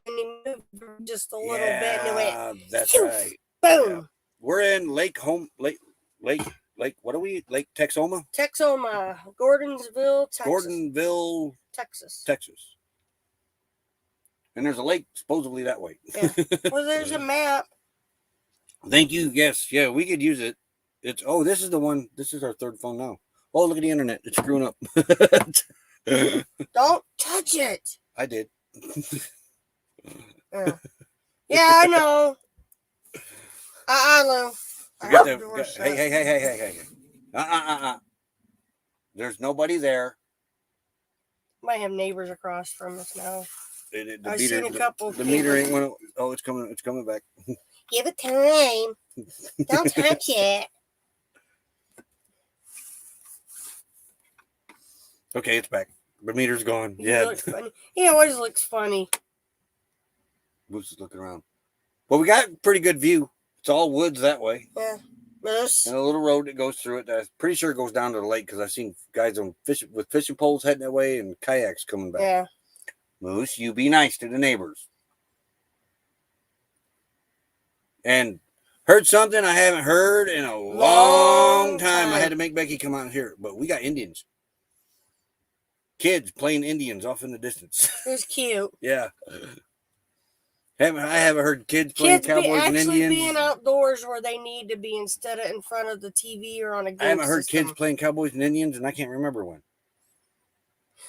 you moved just a little bit and it went. That's Poof, right. Boom. Yeah. We're in Lake. What are we? Lake Texoma, Texoma, Gordonsville, Texas. Gordonville, Texas. Texas. And there's a lake supposedly that way. Yeah. Well, there's a map. Thank you. Yes. Yeah, we could use it. It's this is the one. This is our third phone now. Oh, look at the internet. It's screwing up. Don't touch it. I did. Yeah, I know. Lou. Hey. There's nobody there. Might have neighbors across from us now. I've seen a couple. The meter ain't going. Oh, it's coming. It's coming back. Give it time. Don't touch it. Okay, it's back. The meter's gone. He Yeah. looks funny. He always looks funny. Moose is looking around. Well, we got a pretty good view. It's all woods that way. Yeah. Moose. And a little road that goes through it. I'm pretty sure it goes down to the lake because I've seen guys on with fishing poles heading that way and kayaks coming back. Yeah. Moose, you be nice to the neighbors. And heard something I haven't heard in a long time. I had to make Becky come out and hear it. But we got Indians. Kids playing Indians off in the distance. It was cute. Yeah. I haven't heard kids playing cowboys and Indians. Being outdoors where they need to be instead of in front of the TV or on a game I haven't heard system. kids playing cowboys and Indians, and I can't remember when.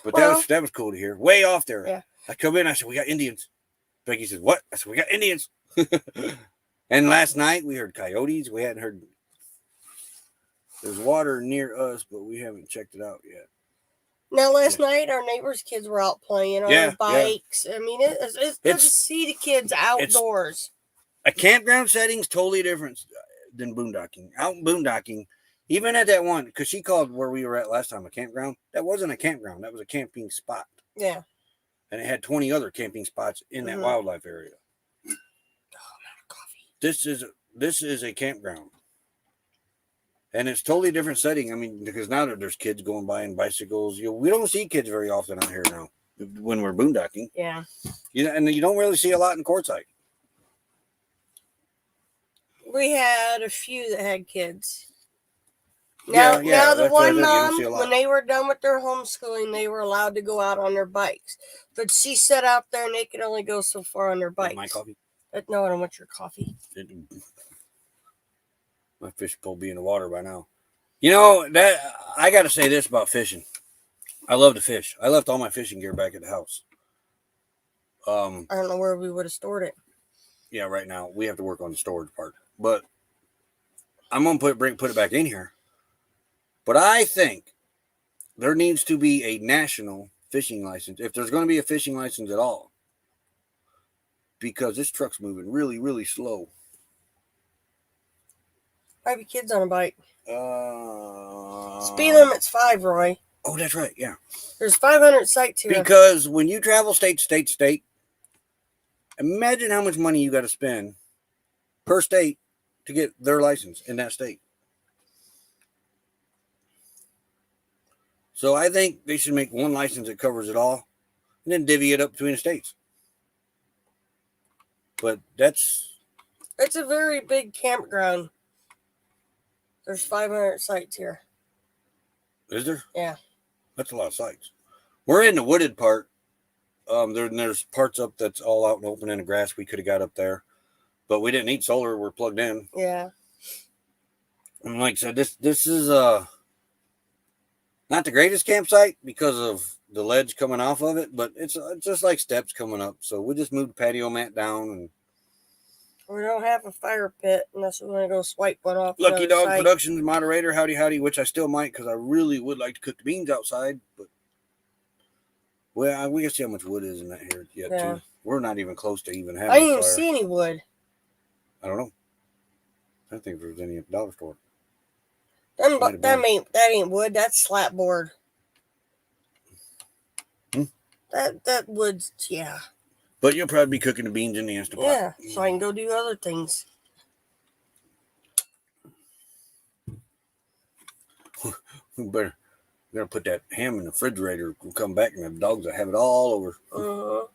But Well, that was cool to hear. Way off there. Yeah. I come in, I said, we got Indians. Becky says, what? I said, we got Indians. And last night we heard coyotes. We hadn't heard. There's water near us, but we haven't checked it out yet. Now, last night, our neighbors' kids were out playing on their bikes. Yeah. I mean, it's good to see the kids outdoors. A campground setting's totally different than boondocking. Out in boondocking, even at that one, because she called where we were at last time a campground. That wasn't a campground. That was a camping spot. Yeah. And it had 20 other camping spots in that wildlife area. Oh, I'm out of This coffee. is a campground. And it's totally different setting. I mean, because now that there's kids going by in bicycles, we don't see kids very often out here now when we're boondocking. Yeah. And you don't really see a lot in Quartzsite. We had a few that had kids. Now the one mom, when they were done with their homeschooling, they were allowed to go out on their bikes. But she sat out there and they could only go so far on their bikes. My coffee? No, I don't want your coffee. My fish pole be in the water by now. You know, that I got to say this about fishing. I love to fish. I left all my fishing gear back at the house. I don't know where we would have stored it. Yeah, right now we have to work on the storage part. But I'm gonna put it back in here. But I think there needs to be a national fishing license if there's going to be a fishing license at all, because this truck's moving really, really slow. Might be kids on a bike. Speed limit's 5, Roy. Oh, that's right. Yeah. There's 500 sites here. Because when you travel state to state, imagine how much money you got to spend per state to get their license in that state. So I think they should make one license that covers it all and then divvy it up between the states. But it's a very big campground. There's 500 sites here. Is there? Yeah. That's a lot of sites. We're in the wooded part. There's parts up that's all out and open in the grass. We could have got up there, but we didn't need solar. We're plugged in. Yeah. And like I said, this is not the greatest campsite because of the ledge coming off of it, but it's just like steps coming up. So we just moved the patio mat down, and We don't have a fire pit unless we want to go swipe one off. Lucky another Dog site. Productions moderator, howdy, which I still might because I really would like to cook the beans outside, but well, we can see how much wood is in that here yet Yeah. too. We're not even close to even having I didn't a even fire. see any wood. I don't know. I don't think there's any at the dollar store. That ain't wood. That's slat board. Hmm? That wood's, yeah. But you'll probably be cooking the beans in the Instant Pot. Yeah, so I can go do other things. We better put that ham in the refrigerator. We'll come back and the dogs will have it all over. Uh-huh.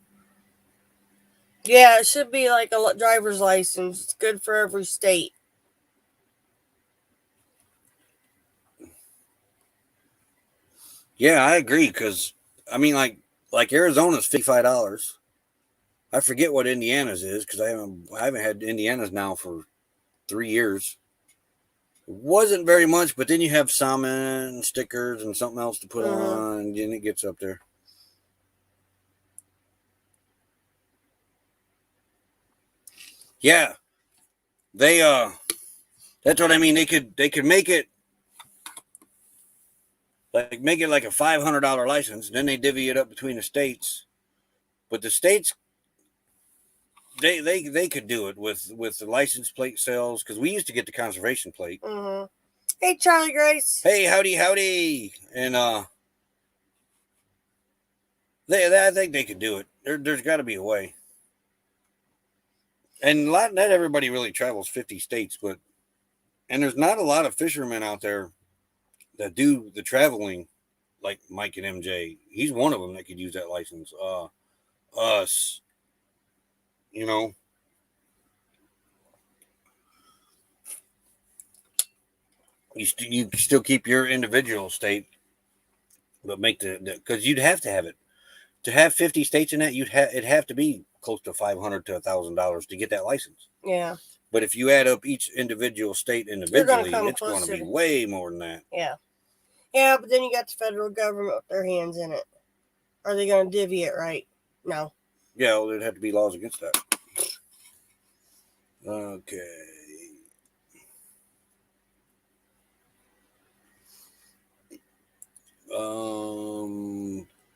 Yeah, it should be like a driver's license. It's good for every state. Yeah, I agree. Because I mean, like Arizona's $55. I forget what Indiana's is because I haven't had Indiana's now for 3 years. It wasn't very much, but then you have salmon stickers and something else to put on, and then it gets up there. Yeah, they that's what I mean. They could make it like a $500 license, and then they divvy it up between the states. But the states, they could do it with the license plate sales because we used to get the conservation plate. Mm-hmm. Hey, Charlie Grace. Hey, howdy, and I think they could do it. There's got to be a way. And not everybody really travels 50 states, and there's not a lot of fishermen out there that do the traveling like Mike and MJ. He's one of them that could use that license. Us, you know. You still keep your individual state, but make because you'd have to have it to have 50 states in that. It'd have to be close to $500 to $1,000 to get that license. Yeah. But if you add up each individual state individually, it's going to be way more than that. Yeah. Yeah, but then you got the federal government with their hands in it. Are they going to divvy it right? No. Yeah, well, there'd have to be laws against that. Okay.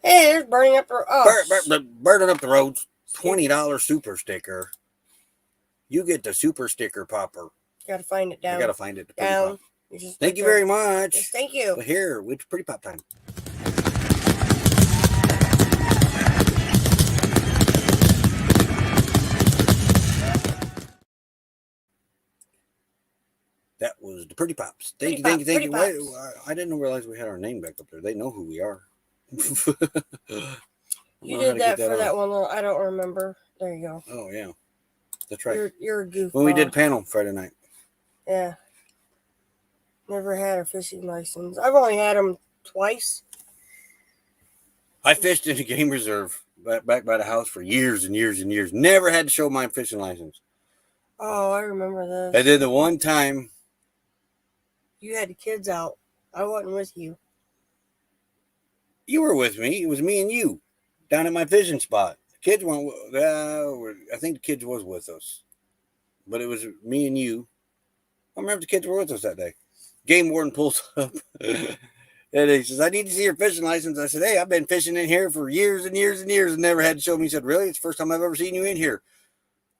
Hey, there's burning up the burning up the roads. $20 super sticker. You get the super sticker popper. Gotta find it down. I gotta find it. Down. Thank you very much. Yes, thank you. But here, it's pretty pop time. That was the Pretty Pops. Thank you. I didn't realize we had our name back up there. They know who we are. You did that for that one. I don't remember. There you go. Oh yeah, that's right. You're a goofball. When we did panel Friday night. Yeah. Never had a fishing license. I've only had them twice. I fished in a game reserve back by the house for years and years and years. Never had to show my fishing license. Oh, I remember this. And then the one time you had the kids out. I wasn't with you. You were with me. It was me and you down at my fishing spot. The kids weren't. I think the kids was with us, but it was me and you. I remember the kids were with us that day. Game warden pulls up and he says, "I need to see your fishing license." I said, "Hey, I've been fishing in here for years and years and years and never had to show me." He said, "Really? It's the first time I've ever seen you in here."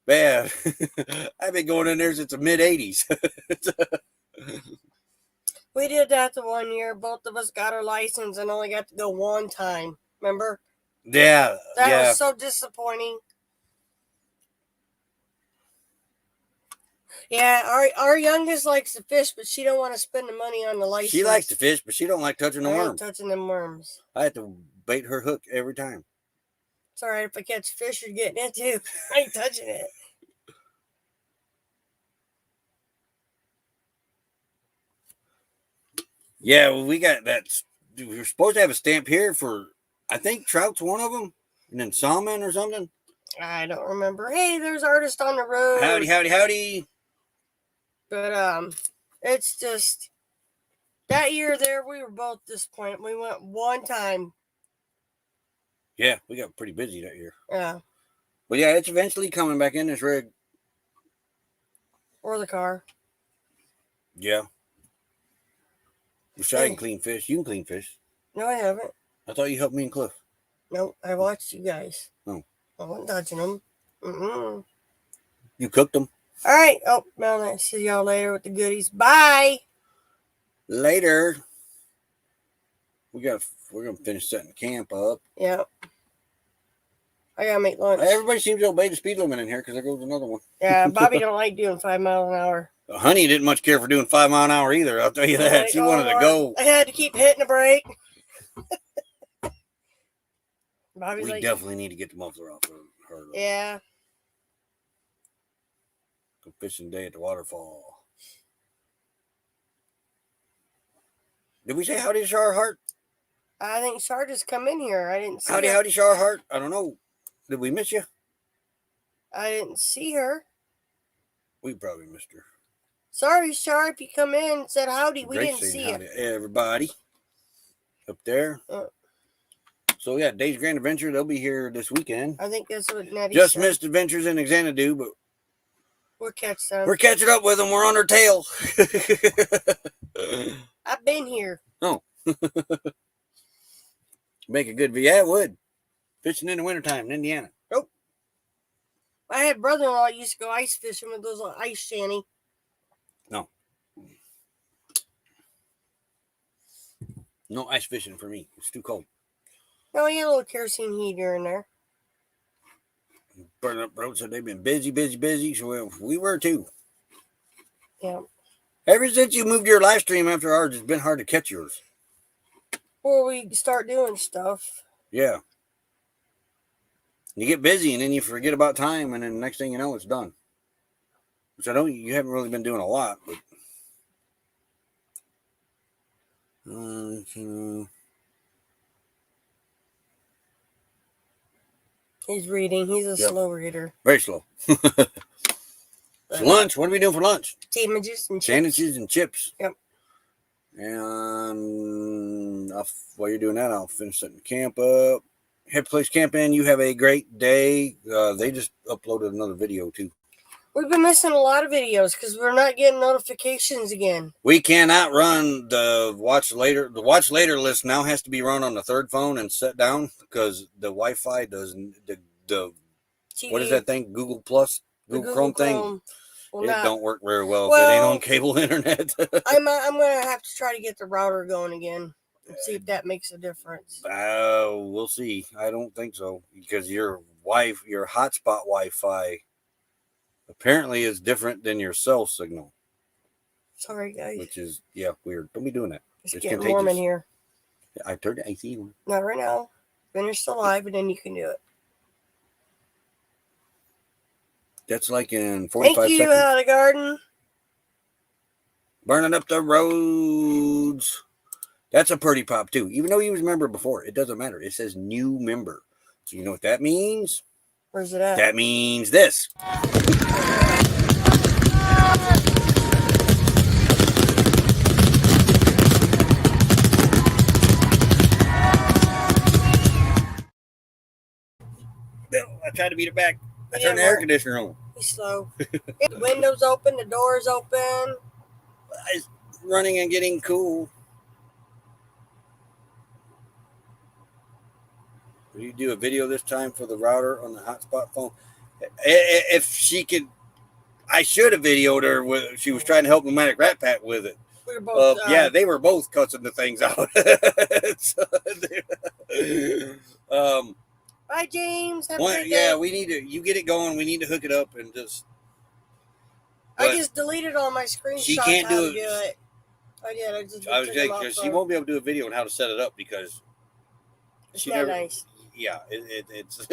Man, I've been going in there since the mid '80s. We did that the one year. Both of us got our license and only got to go one time. Remember? Yeah. That was so disappointing. Yeah, our youngest likes to fish, but she don't want to spend the money on the license. She likes to fish, but she don't like touching the worms. Touching them worms. I have to bait her hook every time. It's all right if I catch fish, you're getting it too. I ain't touching it. Yeah, well, we got that we were supposed to have a stamp here for, I think trout's one of them, and then salmon or something. I don't remember. Hey, there's artist on the road. Howdy, howdy, howdy. But it's just that year there we were both disappointed. We went one time. Yeah, we got pretty busy that year. Yeah. But yeah, it's eventually coming back in this rig. Or the car. Yeah. Wish I can clean fish. You can clean fish. No, I haven't. I thought you helped me and Cliff. No, I watched you guys. Oh. I wasn't touching them. Mm-mm. You cooked them? All right. Oh, well, I'll see y'all later with the goodies. Bye. Later. We're gonna finish setting the camp up. Yeah. I gotta make lunch. Everybody seems to obey the speed limit in here because there goes another one. Yeah, Bobby don't like doing 5 miles an hour. Honey didn't much care for doing 5 mile an hour either. I'll tell you that. Like, She wanted to go. I had to keep hitting the brake. Bobby's We like, definitely need to get the muffler off of her. yeah. Go fishing day at the waterfall. Did we say howdy to Char Heart? I think Char just come in here. I didn't see Howdy, her. howdy, Char Heart. I don't know. Did we miss you? I didn't see her. We probably missed her. Sorry, Char, if you come in and said howdy, we Great didn't seeing see you. howdy, everybody up there. Uh. So yeah, Dave's Grand Adventure. They'll be here this weekend. I think that's what Nettie Just said. missed Adventures in Xanadu, but We'll catch them. we're catching up with them. We're on their tail. I've been here. Oh. Make a good video. Yeah, it would. Fishing in the wintertime in Indiana. Nope. I had brother-in-law used to go ice fishing with those little ice shanty. No. No ice fishing for me. It's too cold. No, he had a little kerosene heater in there. Burning up roads, so they've been busy. So we were too. Yeah. Ever since you moved your live stream after ours, it's been hard to catch yours. Before we start doing stuff. Yeah. You get busy and then you forget about time, and then the next thing you know, it's done. Which I know you haven't really been doing a lot, but He's reading. He's a Yep. slow reader. Very slow. So lunch. What are we doing for lunch? Sandwiches and chips. Sandwiches and chips. Yep. And while you're doing that, I'll finish setting the camp up. Happy Place Camping. You have a great day. They just uploaded another video too. We've been missing a lot of videos because we're not getting notifications again. We cannot run the watch later. The watch later list now has to be run on the third phone and set down because the Wi-Fi doesn't. The TV, what is that thing? Google Plus, Google Chrome thing. Will It not. don't work very well if it ain't on cable internet. I'm gonna have to try to get the router going again and see if that makes a difference. We'll see. I don't think so because your hotspot Wi-Fi apparently is different than your cell signal, Sorry, guys. which is weird. Don't be doing that. It's It's getting warm in contagious. here. I turned the AC on. Not right now. Finish the live and then you can do it. That's like in 45 Thank you, seconds. Out of Garden. Burning up the roads. That's a pretty pop too. Even though he was a member before, it doesn't matter. It says new member. So you know what that means? Where's it at? That means this. I tried to beat it back. I Yeah, turned the air well- conditioner on. He's slow. The windows open, the doors open. It's running and getting cool. Will you do a video this time for the router on the hotspot phone? If she could, I should have videoed her with. She was trying to help Pneumatic Rat Pack with it. We were both. They were both cussing the things out. Bye, James. Have a great day. Yeah, we need to. You get it going. We need to hook it up and just. I just deleted all my screenshots. She can't how do to it. do it. I did. I just. I was took them saying off, she won't be able to do a video on how to set it up because It's she not never. nice. Yeah, it's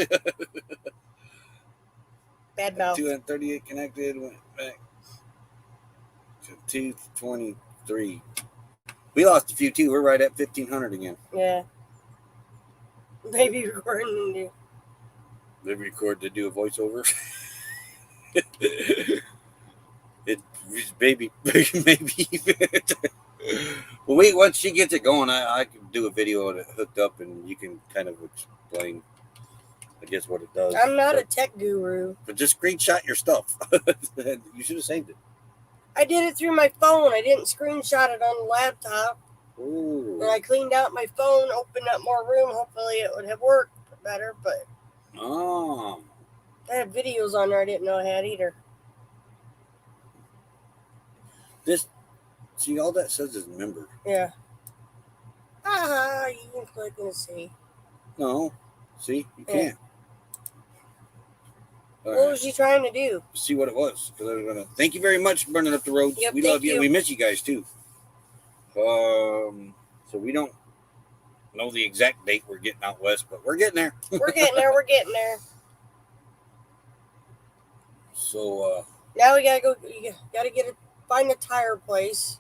Bad mouth. 238 connected. Went back to 223. We lost a few too. We're right at 1,500 again. Yeah. Maybe recording to They record to do a voiceover. It's maybe. Well, once she gets it going, I can do a video of it hooked up, and you can kind of explain, I guess, what it does. I'm not a tech guru. But just screenshot your stuff. You should have saved it. I did it through my phone. I didn't screenshot it on the laptop. Ooh. And I cleaned out my phone, opened up more room. Hopefully it would have worked better, but Oh. I had videos on there I didn't know I had either. See, all that says is member. Yeah. You can click and see. No. See, you Yeah. can't. All What right. was you trying to do? See what it was. Because I was gonna thank you very much for burning up the roads. Yep, We thank love you. you. We miss you guys too. So we don't know the exact date we're getting out west, but we're getting there. We're getting there. We're getting there. So Now we gotta go. You gotta find a tire place.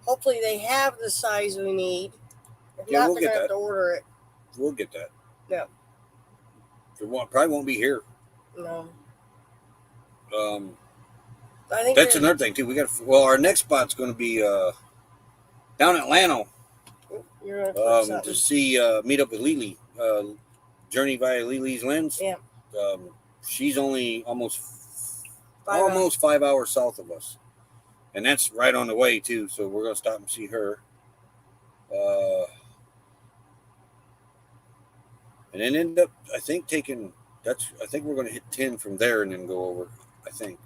Hopefully they have the size we need. If Yeah, not, we'll they're get gonna have that. to order it. we'll get that. Yeah. Probably won't be here. No. That's I think they're- another thing too. Our next spot's going to be down at Llano You're gonna put something. to see meet up with Lily. Journey via Lily's Lens. Yeah. She's only almost 5 hours. 5 hours south of us, and that's right on the way too. So we're going to stop and see her. And then end up, I think, I think we're going to hit 10 from there and then go over. I think.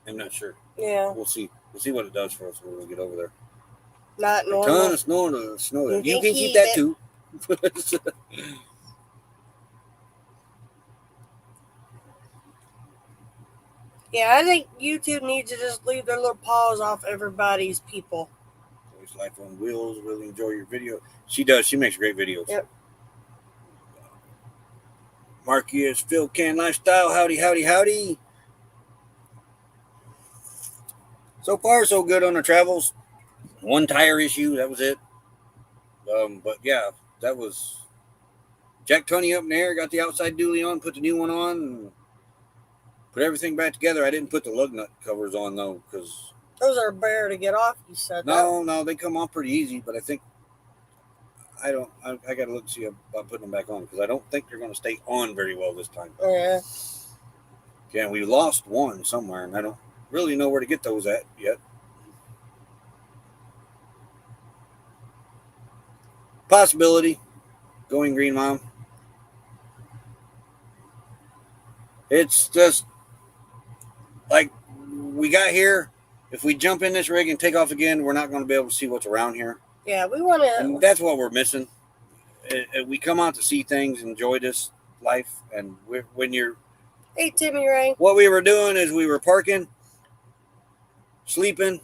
I'm not sure. Yeah. We'll see. We'll see what it does for us when we get over there. Not A normal. ton of snow. You You can can keep keep that it. too. Yeah, I think YouTube needs to just leave their little paws off everybody's people. Always Life on Wheels. Really enjoy your video. She does. She makes great videos. Yep. Marcus Phil Can Lifestyle. Howdy, howdy, howdy. So far, so good on the travels. One tire issue. That was it. But yeah, that was Jack Tunney up in there. Got the outside dually on. Put the new one on. And put everything back together. I didn't put the lug nut covers on though, because Those are bare to get off, you said. no, they come off pretty easy. But I think I got to look and see about putting them back on, because I don't think they're going to stay on very well this time. Yeah. Yeah, we lost one somewhere, and I don't really know where to get those at yet. Possibility. Going green, Mom. It's just like we got here. If we jump in this rig and take off again, we're not going to be able to see what's around here. Yeah, we want And to. that's what we're missing. We come out to see things, enjoy this life, and when you're Hey, Timmy Ray. what we were doing is we were parking, sleeping,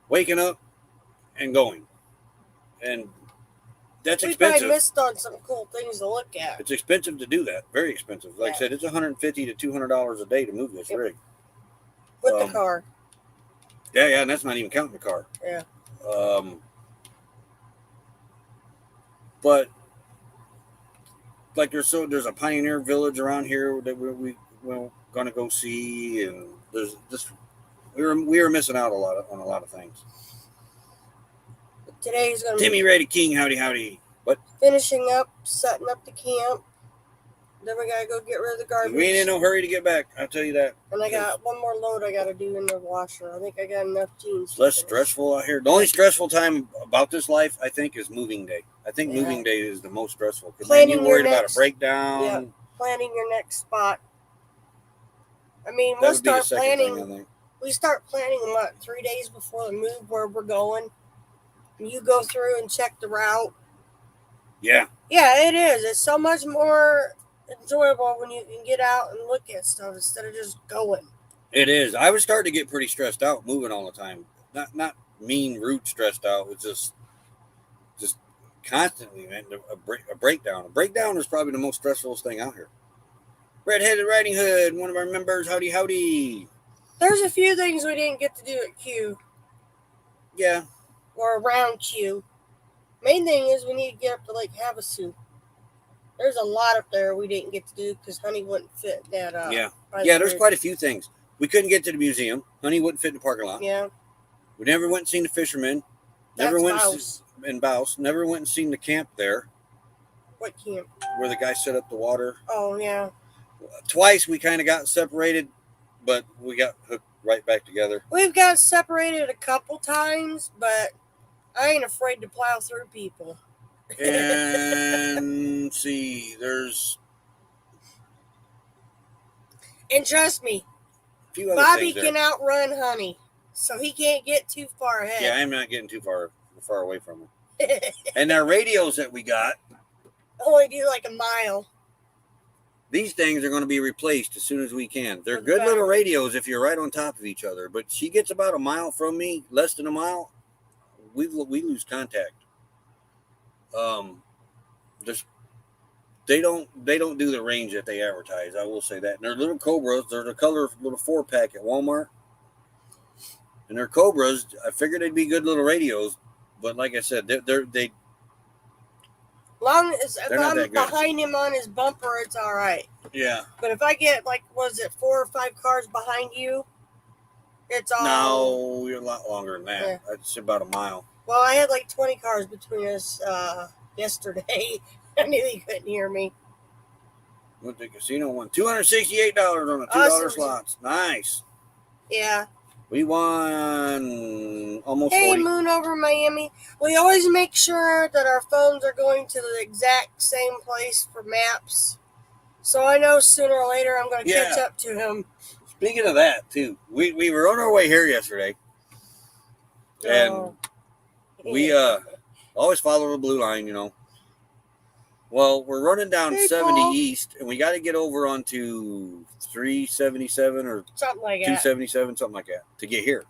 waking up, and going. And that's We probably expensive. missed on some cool things to look at. It's expensive to do that. Very expensive. Like I Yeah. said, it's $150 to $200 a day to move this Yep. rig. With the car. Yeah, and that's not even counting the car. Yeah. But like there's a Pioneer Village around here that we're going to go see, and there's just we were missing out on a lot of things. Today's going to Timmy be Ray the King, howdy. What? finishing up, setting up the camp. Then we got to go get rid of the garbage. We ain't in no hurry to get back. I'll tell you that. And I got one more load I got to do in the washer. I think I got enough jeans. It's less to finish. stressful out here. The only stressful time about this life, I think, is moving day. I think Yeah. moving day is the most stressful, because Planning you're your worried about next- a breakdown. Yeah. Planning your next spot. I mean, That we'll would be the start second planning. thing, I think. We start planning, 3 days before the move where we're going. And you go through and check the route. Yeah. Yeah, it is. It's so much more enjoyable when you can get out and look at stuff instead of just going. It is. I was starting to get pretty stressed out moving all the time. Not mean, rude stressed out. It's just constantly, man. A breakdown. A breakdown is probably the most stressful thing out here. Redheaded Riding Hood, one of our members. Howdy. There's a few things we didn't get to do at Q. Yeah. or around Q. Main thing is we need to get up to Lake Havasu. There's a lot up there we didn't get to do because Honey wouldn't fit that. Yeah. by the Yeah, there's bridge. quite a few things. We couldn't get to the museum. Honey wouldn't fit in the parking lot. Yeah, We never went and seen the fishermen. that's Never went Mouse. in Bouse. Never went and seen the camp there What camp? where the guy set up the water. Oh, yeah. Twice we kind of got separated, but we got hooked right back together. We've got separated a couple times, but I ain't afraid to plow through people. And see, there's And trust me, a few other Bobby things there. can outrun Honey, so he can't get too far ahead. Yeah, I'm not getting too far away from him. And our radios that we got, Only do like a mile. these things are going to be replaced as soon as we can. They're With good little battery. radios if you're right on top of each other, but she gets about a mile from me, less than a mile, we lose contact. There's they don't do the range that they advertise. I will say that. And they're little Cobras. They're the color little 4-pack at Walmart. And they're Cobras. I figured they'd be good little radios, but like I said, they Long as if They're not I'm that good. behind him on his bumper, it's all right. yeah. But if I get like, was it 4 or 5 cars behind you? It's all. No, you're a lot longer than that. Yeah. That's about a mile. Well, I had like 20 cars between us yesterday. I knew he couldn't hear me. Went to the casino, won $268 on the $2 Awesome. slots. Nice. Yeah. We won almost Hey, 40. Moon over Miami. We always make sure that our phones are going to the exact same place for maps. So I know sooner or later I'm going to catch Yeah. up to him. Speaking of that, too, we were on our way here yesterday, and Oh. we always follow the blue line, you know. Well, we're running down Hey, 70 Paul. East, and we got to get over onto 377 or Something like that. 277, something like that, to get here.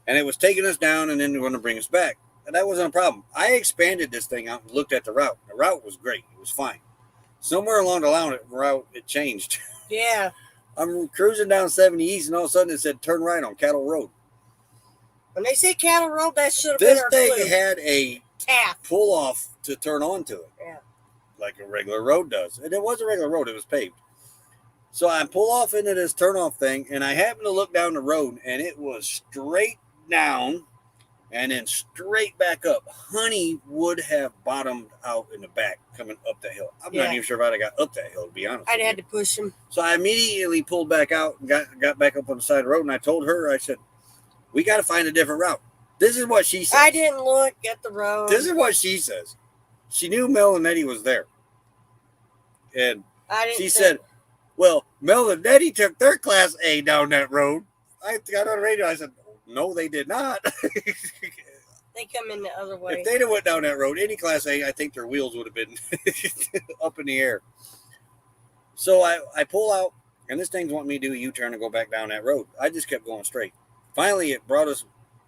And it was taking us down and then going to bring us back. And that wasn't a problem. I expanded this thing out and looked at the route. The route was great. It was fine. Somewhere along the route, it changed. Yeah. I'm cruising down 70 East, and all of a sudden it said turn right on Cattle Road. When they say Cattle Road, that should have been This our thing clue. had a Tap. pull off to turn onto it. Yeah. Like a regular road does. And it was a regular road, it was paved. So I pull off into this turnoff thing, and I happen to look down the road, and it was straight down and then straight back up. Honey would have bottomed out in the back coming up that hill. I'm Yeah. not even sure if I'd have got up that hill, to be honest. I'd with had you. to push him. So I immediately pulled back out and got back up on the side of the road, and I told her, I said, we got to find a different route. This is what she said. I didn't look at the road. This is what she says. She knew Mel and Eddie was there. And I didn't she think- said, well, Mel and Eddie took their Class A down that road. I got on the radio. I said, no, they did not. they come in the other way. If they'd have went down that road, any Class A, I think their wheels would have been up in the air. So I pull out, and this thing's wanting me to do a U-turn and go back down that road. I just kept going straight. Finally, it brought us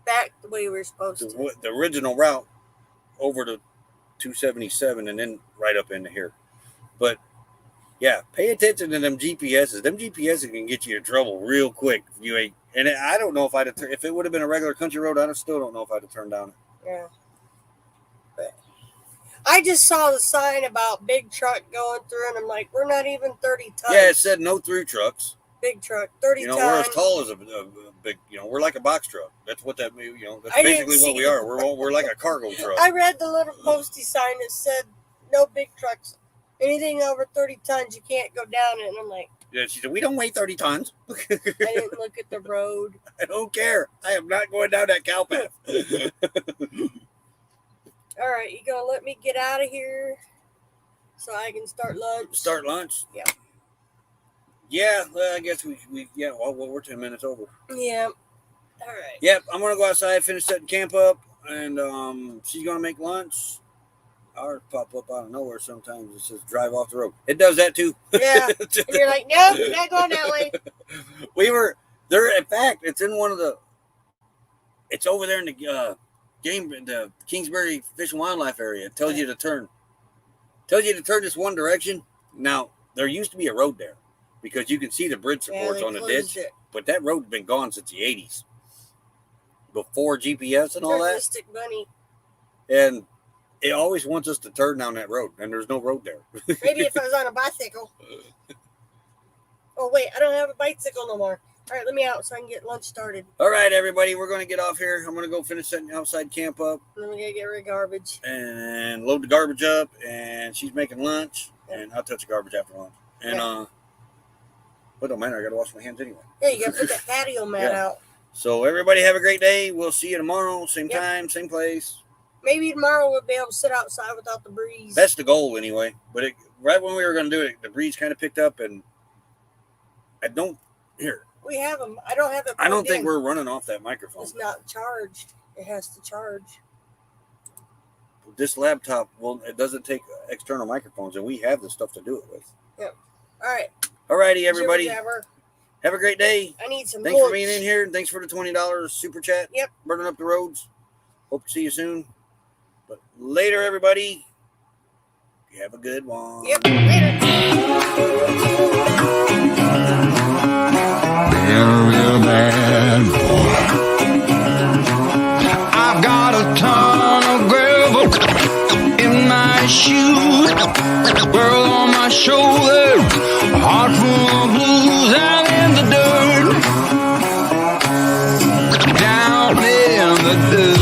Back the way we were supposed to. to the original route over to 277 and then right up into here. But yeah, pay attention to them GPSs. Them GPSs can get you in trouble real quick. If you ain't, and I don't know if if it would have been a regular country road, I still don't know if I'd have turned down it. Yeah. But I just saw the sign about big truck going through, and I'm like, we're not even 30 tons. Yeah, it said no through trucks. Big truck, 30 You know, ton. we're as tall as a big. You know, we're like a box truck. That's what that means. You know, that's I didn't basically what see we are. We're like a cargo truck. I read the little postie sign that said no big trucks. Anything over 30 tons, you can't go down it. And I'm like, Yeah, she said we don't weigh 30 tons. I didn't look at the road. I don't care. I am not going down that cow path. All right, you gonna let me get out of here so I can start lunch? Start lunch. Yeah. Yeah, well, I guess we well, we're 10 minutes over. Yeah. All right. Yep, I'm gonna go outside, finish setting camp up, and she's gonna make lunch. Ours pop up out of nowhere sometimes. It says drive off the road. It does that too. Yeah. And you're like, nope, not going that way. We were there. In fact, it's in one of the. It's over there in the the Kingsbury Fish and Wildlife area. It tells you to turn. Tells you to turn this one direction. Now there used to be a road there, because you can see the bridge Yeah, supports they on the closed ditch, it. but that road's been gone since the 80s. before GPS and all that. Mystic Bunny. And it always wants us to turn down that road, and there's no road there. Maybe if I was on a bicycle. Oh, wait, I don't have a bicycle no more. All right, let me out so I can get lunch started. All right, everybody, we're going to get off here. I'm going to go finish setting outside camp up. And then we got to get rid of garbage. And load the garbage up, and she's making lunch, and I'll touch the garbage after lunch. And, it don't matter. I got to wash my hands anyway. Yeah, you got to put that patio mat out. So, everybody have a great day. We'll see you tomorrow. Same time, same place. Maybe tomorrow we'll be able to sit outside without the breeze. That's the goal, anyway. But right when we were going to do it, the breeze kind of picked up, and We have them. I don't have it. I don't think we're running off that microphone. It's not charged. It has to charge. This laptop, it doesn't take external microphones, and we have the stuff to do it with. Yep. All right. All righty, everybody. Jibber-jabber. Have a great day. I need some Thanks lunch. for being in here. Thanks for the $20 super chat. Yep. Burning up the roads. Hope to see you soon. But later, everybody. Have a good one. Yep. Later. Real bad boy. I've got a ton of gravel in my shoes, world on my shoulder, a heart full of blues out in the dirt, down in the dirt.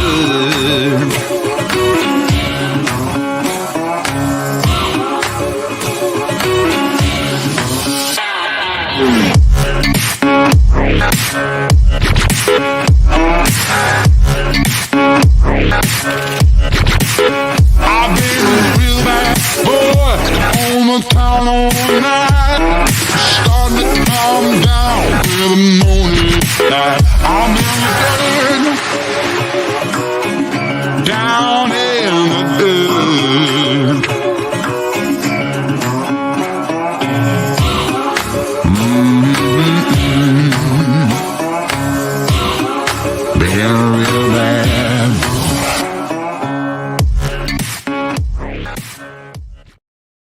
I've been a real bad boy on the town all night, starting to calm down with a